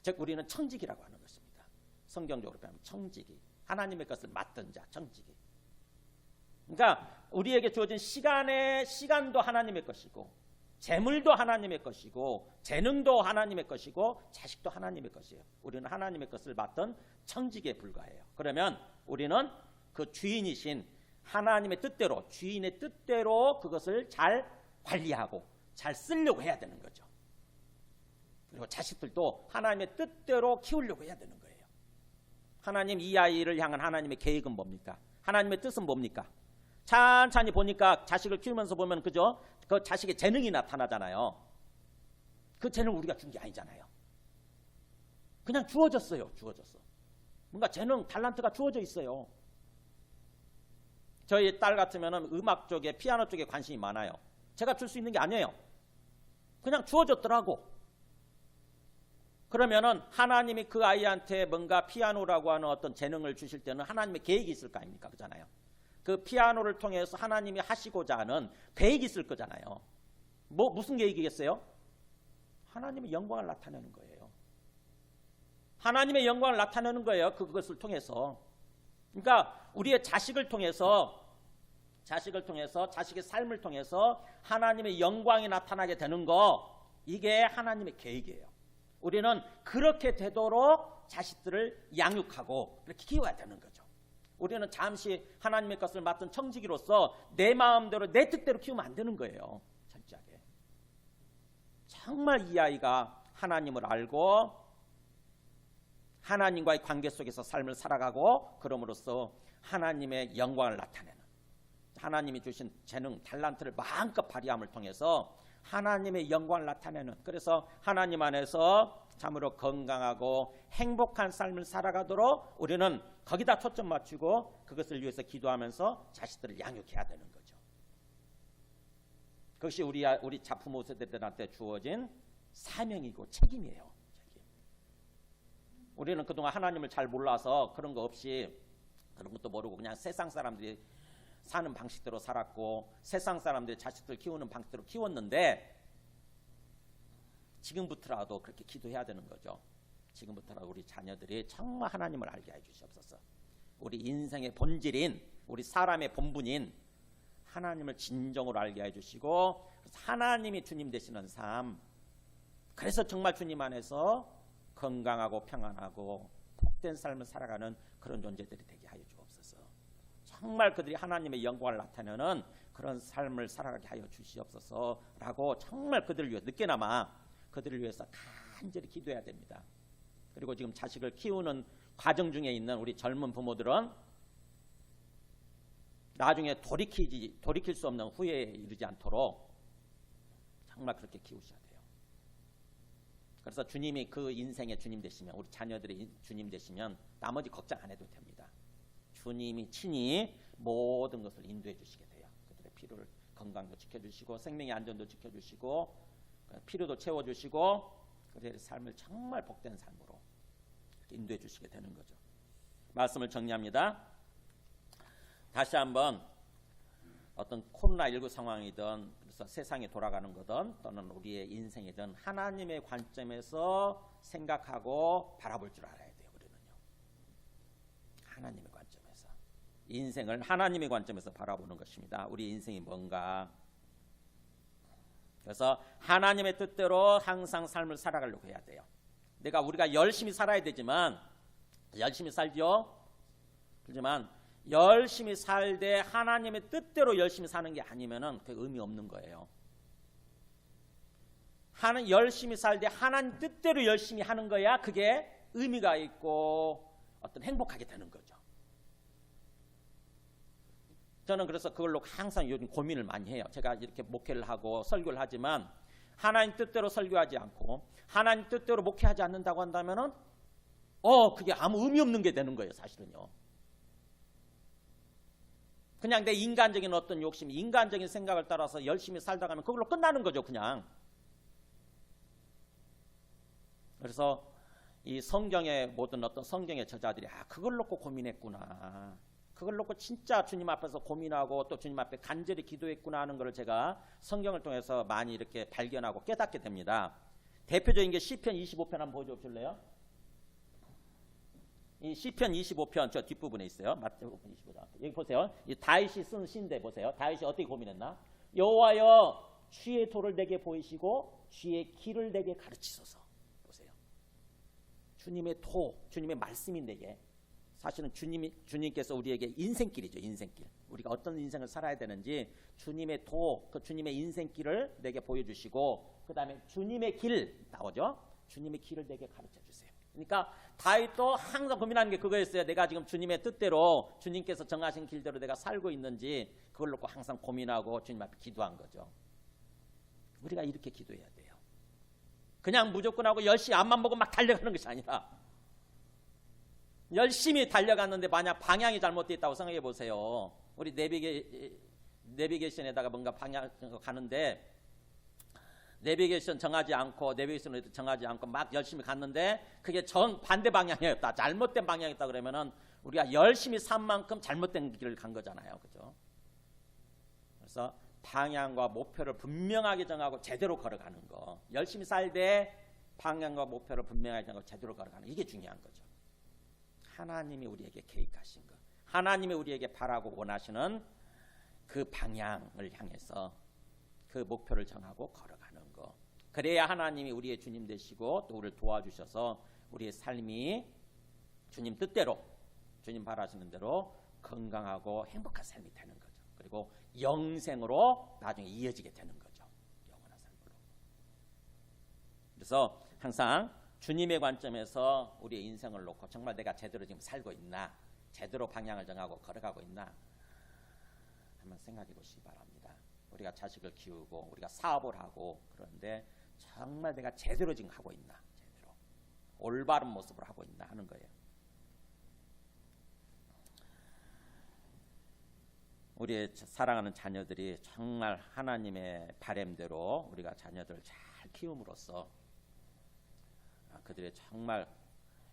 즉 우리는 청지기라고 하는 것입니다. 성경적으로 보면 청지기, 하나님의 것을 맡은 자, 청지기. 그러니까 우리에게 주어진 시간도 하나님의 것이고, 재물도 하나님의 것이고, 재능도 하나님의 것이고, 자식도 하나님의 것이에요. 우리는 하나님의 것을 맡은 청지기에 불과해요. 그러면 우리는 그 주인이신 하나님의 뜻대로, 주인의 뜻대로 그것을 잘 관리하고 잘 쓰려고 해야 되는 거죠. 그리고 자식들도 하나님의 뜻대로 키우려고 해야 되는 거예요. 하나님, 이 아이를 향한 하나님의 계획은 뭡니까? 하나님의 뜻은 뭡니까? 찬찬히 보니까 자식을 키우면서 보면 그죠? 그 자식의 재능이 나타나잖아요. 그 재능을 우리가 준 게 아니잖아요. 그냥 주어졌어요. 주어졌어. 뭔가 재능, 탤런트가 주어져 있어요. 저희 딸 같으면 음악 쪽에, 피아노 쪽에 관심이 많아요. 제가 줄 수 있는 게 아니에요. 그냥 주어졌더라고. 그러면은 하나님이 그 아이한테 뭔가 피아노라고 하는 어떤 재능을 주실 때는 하나님의 계획이 있을 거 아닙니까? 그잖아요. 그 피아노를 통해서 하나님이 하시고자 하는 계획이 있을 거잖아요. 무슨 계획이겠어요? 하나님의 영광을 나타내는 거예요. 하나님의 영광을 나타내는 거예요. 그것을 통해서. 그러니까 우리의 자식을 통해서 자식의 삶을 통해서 하나님의 영광이 나타나게 되는 거, 이게 하나님의 계획이에요. 우리는 그렇게 되도록 자식들을 양육하고 그렇게 키워야 되는 거죠. 우리는 잠시 하나님의 것을 맡은 청지기로서 내 마음대로 내 뜻대로 키우면 안 되는 거예요. 철저하게. 정말 이 아이가 하나님을 알고 하나님과의 관계 속에서 삶을 살아가고, 그럼으로써 하나님의 영광을 나타내는, 하나님이 주신 재능, 탤런트를 마음껏 발휘함을 통해서 하나님의 영광을 나타내는, 그래서 하나님 안에서 참으로 건강하고 행복한 삶을 살아가도록 우리는 거기다 초점 맞추고 그것을 위해서 기도하면서 자식들을 양육해야 되는 거죠. 그것이 우리 자부모 세대들한테 주어진 사명이고 책임이에요. 우리는 그동안 하나님을 잘 몰라서 그런 거 없이, 그런 것도 모르고 그냥 세상 사람들이 사는 방식대로 살았고 세상 사람들이 자식들 키우는 방식대로 키웠는데 지금부터라도 그렇게 기도해야 되는 거죠. 지금부터라도 우리 자녀들이 정말 하나님을 알게 해주시옵소서. 우리 인생의 본질인 우리 사람의 본분인 하나님을 진정으로 알게 해주시고 하나님이 주님 되시는 삶, 그래서 정말 주님 안에서 건강하고 평안하고 복된 삶을 살아가는 그런 존재들이 되게 하여 주옵소서. 정말 그들이 하나님의 영광을 나타내는 그런 삶을 살아가게 하여 주시옵소서라고 정말 그들을 위해 늦게나마 그들을 위해서 간절히 기도해야 됩니다. 그리고 지금 자식을 키우는 과정 중에 있는 우리 젊은 부모들은 나중에 돌이킬 수 없는 후회에 이르지 않도록 정말 그렇게 키우셔야 돼요. 그래서 주님이 그 인생의 주님 되시면, 우리 자녀들이 주님 되시면 나머지 걱정 안 해도 됩니다. 주님이 친히 모든 것을 인도해 주시게 돼요. 그들의 필요를, 건강도 지켜주시고 생명의 안전도 지켜주시고 필요도 채워주시고 그들의 삶을 정말 복된 삶으로 인도해 주시게 되는 거죠. 말씀을 정리합니다. 다시 한번 어떤 코로나19 상황이든 그래서 세상이 돌아가는 거든 또는 우리의 인생이든 하나님의 관점에서 생각하고 바라볼 줄 알아야 돼요. 우리는요. 하나님의 관점에서. 인생을 하나님의 관점에서 바라보는 것입니다. 우리 인생이 뭔가. 그래서 하나님의 뜻대로 항상 삶을 살아가려고 해야 돼요. 우리가 열심히 살아야 되지만 열심히 살죠. 그렇지만 열심히 살되 하나님의 뜻대로 열심히 사는 게 아니면은 그 의미 없는 거예요. 열심히 살되 하나님 뜻대로 열심히 하는 거야 그게 의미가 있고 어떤 행복하게 되는 거죠. 저는 그래서 그걸로 항상 요즘 고민을 많이 해요. 제가 이렇게 목회를 하고 설교를 하지만 하나님 뜻대로 설교하지 않고 하나님 뜻대로 목회하지 않는다고 한다면은 그게 아무 의미 없는 게 되는 거예요. 사실은요. 그냥 내 인간적인 어떤 욕심, 인간적인 생각을 따라서 열심히 살다 가면 그걸로 끝나는 거죠. 그냥. 그래서 이 성경의 모든 어떤 성경의 저자들이 그걸 놓고 고민했구나. 그걸 놓고 진짜 주님 앞에서 고민하고 또 주님 앞에 간절히 기도했구나 하는 것을 제가 성경을 통해서 많이 이렇게 발견하고 깨닫게 됩니다. 대표적인 게 시편 25편 한번 보여줄래요? 이 시편 25편 저 뒷부분에 있어요. 마태복음 25장. 여기 보세요. 이 다윗이 쓴 시인데 보세요. 다윗이 어떻게 고민했나? 여호와여 주의 도를 내게 보이시고 주의 길을 내게 가르치소서. 보세요. 주님의 도, 주님의 말씀이 내게. 사실은 주님께서 우리에게 인생길이죠. 인생길. 우리가 어떤 인생을 살아야 되는지 주님의 도, 그 주님의 인생길을 내게 보여주시고 그 다음에 주님의 길 나오죠. 주님의 길을 내게 가르쳐 주세요. 그러니까 다윗도 항상 고민하는 게 그거였어요. 내가 지금 주님의 뜻대로 주님께서 정하신 길대로 내가 살고 있는지 그걸 놓고 항상 고민하고 주님 앞에 기도한 거죠. 우리가 이렇게 기도해야 돼요. 그냥 무조건 하고 열심히 앞만 보고 막 달려가는 것이 아니라 열심히 달려갔는데 만약 방향이 잘못되어 있다고 생각해 보세요. 우리 내비게이션에다가 뭔가 방향 가는데 내비게이션 정하지 않고 막 열심히 갔는데 그게 반대 방향이었다. 잘못된 방향이었다 그러면은 우리가 열심히 산 만큼 잘못된 길을 간 거잖아요. 그죠? 그래서 방향과 목표를 분명하게 정하고 제대로 걸어가는 거. 열심히 살되 방향과 목표를 분명하게 정하고 제대로 걸어가는 이게 중요한 거죠. 하나님이 우리에게 계획하신 것. 하나님이 우리에게 바라고 원하시는 그 방향을 향해서 그 목표를 정하고 걸어가는 거. 그래야 하나님이 우리의 주님 되시고 또 우리를 도와주셔서 우리의 삶이 주님 뜻대로 주님 바라시는 대로 건강하고 행복한 삶이 되는 거죠. 그리고 영생으로 나중에 이어지게 되는 거죠. 영원한 삶으로. 그래서 항상 주님의 관점에서 우리의 인생을 놓고 정말 내가 제대로 지금 살고 있나, 제대로 방향을 정하고 걸어가고 있나 한번 생각해 보시기 바랍니다. 우리가 자식을 키우고 우리가 사업을 하고 그런데 정말 내가 제대로 지금 하고 있나, 제대로 올바른 모습으로 하고 있나 하는 거예요. 우리의 사랑하는 자녀들이 정말 하나님의 바램대로 우리가 자녀들을 잘 키움으로써 그들의 정말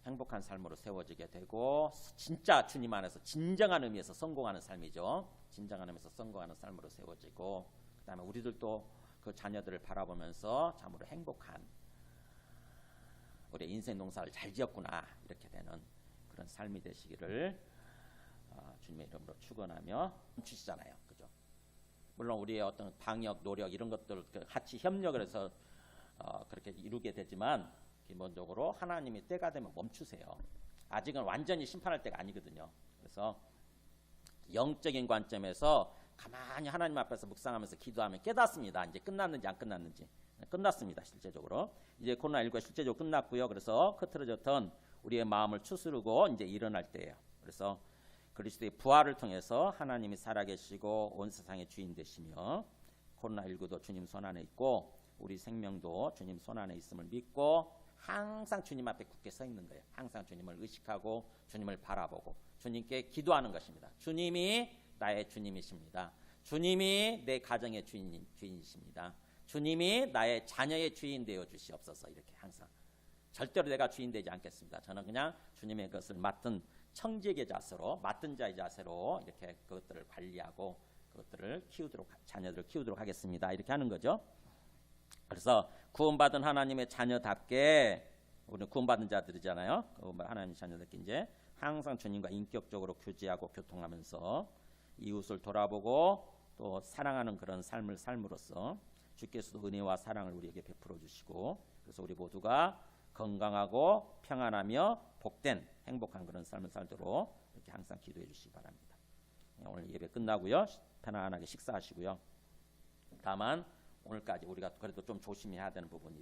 행복한 삶으로 세워지게 되고 진짜 주님 안에서 진정한 의미에서 성공하는 삶이죠. 진정하면서 성공하는 삶으로 세워지고, 그다음에 우리들도 그 자녀들을 바라보면서 참으로 행복한 우리 인생 농사를 잘 지었구나 이렇게 되는 그런 삶이 되시기를 주님의 이름으로 축원하며 멈추시잖아요, 그죠? 물론 우리의 어떤 방역 노력 이런 것들 같이 협력을 해서 그렇게 이루게 되지만 기본적으로 하나님이 때가 되면 멈추세요. 아직은 완전히 심판할 때가 아니거든요. 그래서 영적인 관점에서 가만히 하나님 앞에서 묵상하면서 기도하면 깨닫습니다. 이제 끝났는지 안 끝났는지. 끝났습니다. 실제적으로 이제 코로나19가 실제적으로 끝났고요. 그래서 흐트러졌던 우리의 마음을 추스르고 이제 일어날 때예요. 그래서 그리스도의 부활을 통해서 하나님이 살아계시고 온 세상의 주인 되시며 코로나19도 주님 손안에 있고 우리 생명도 주님 손안에 있음을 믿고 항상 주님 앞에 굳게 서 있는 거예요. 항상 주님을 의식하고 주님을 바라보고 주님께 기도하는 것입니다. 주님이 나의 주님이십니다. 주님이 내 가정의 주인이십니다. 주님이 나의 자녀의 주인 되어 주시옵소서. 이렇게 항상 절대로 내가 주인 되지 않겠습니다. 저는 그냥 주님의 것을 맡은 청지의 자세로, 맡은 자의 자세로 이렇게 그것들을 관리하고 그것들을 키우도록, 자녀들을 키우도록 하겠습니다. 이렇게 하는 거죠. 그래서 구원받은 하나님의 자녀답게, 우리는 구원받은 자들이잖아요. 하나님의 자녀답게 이제 항상 주님과 인격적으로 교제하고 교통하면서 이웃을 돌아보고 또 사랑하는 그런 삶을 삶으로써 주께서도 은혜와 사랑을 우리에게 베풀어 주시고, 그래서 우리 모두가 건강하고 평안하며 복된 행복한 그런 삶을 살도록 이렇게 항상 기도해 주시기 바랍니다. 오늘 예배 끝나고요, 편안하게 식사하시고요. 다만 오늘까지 우리가 그래도 좀 조심해야 되는 부분이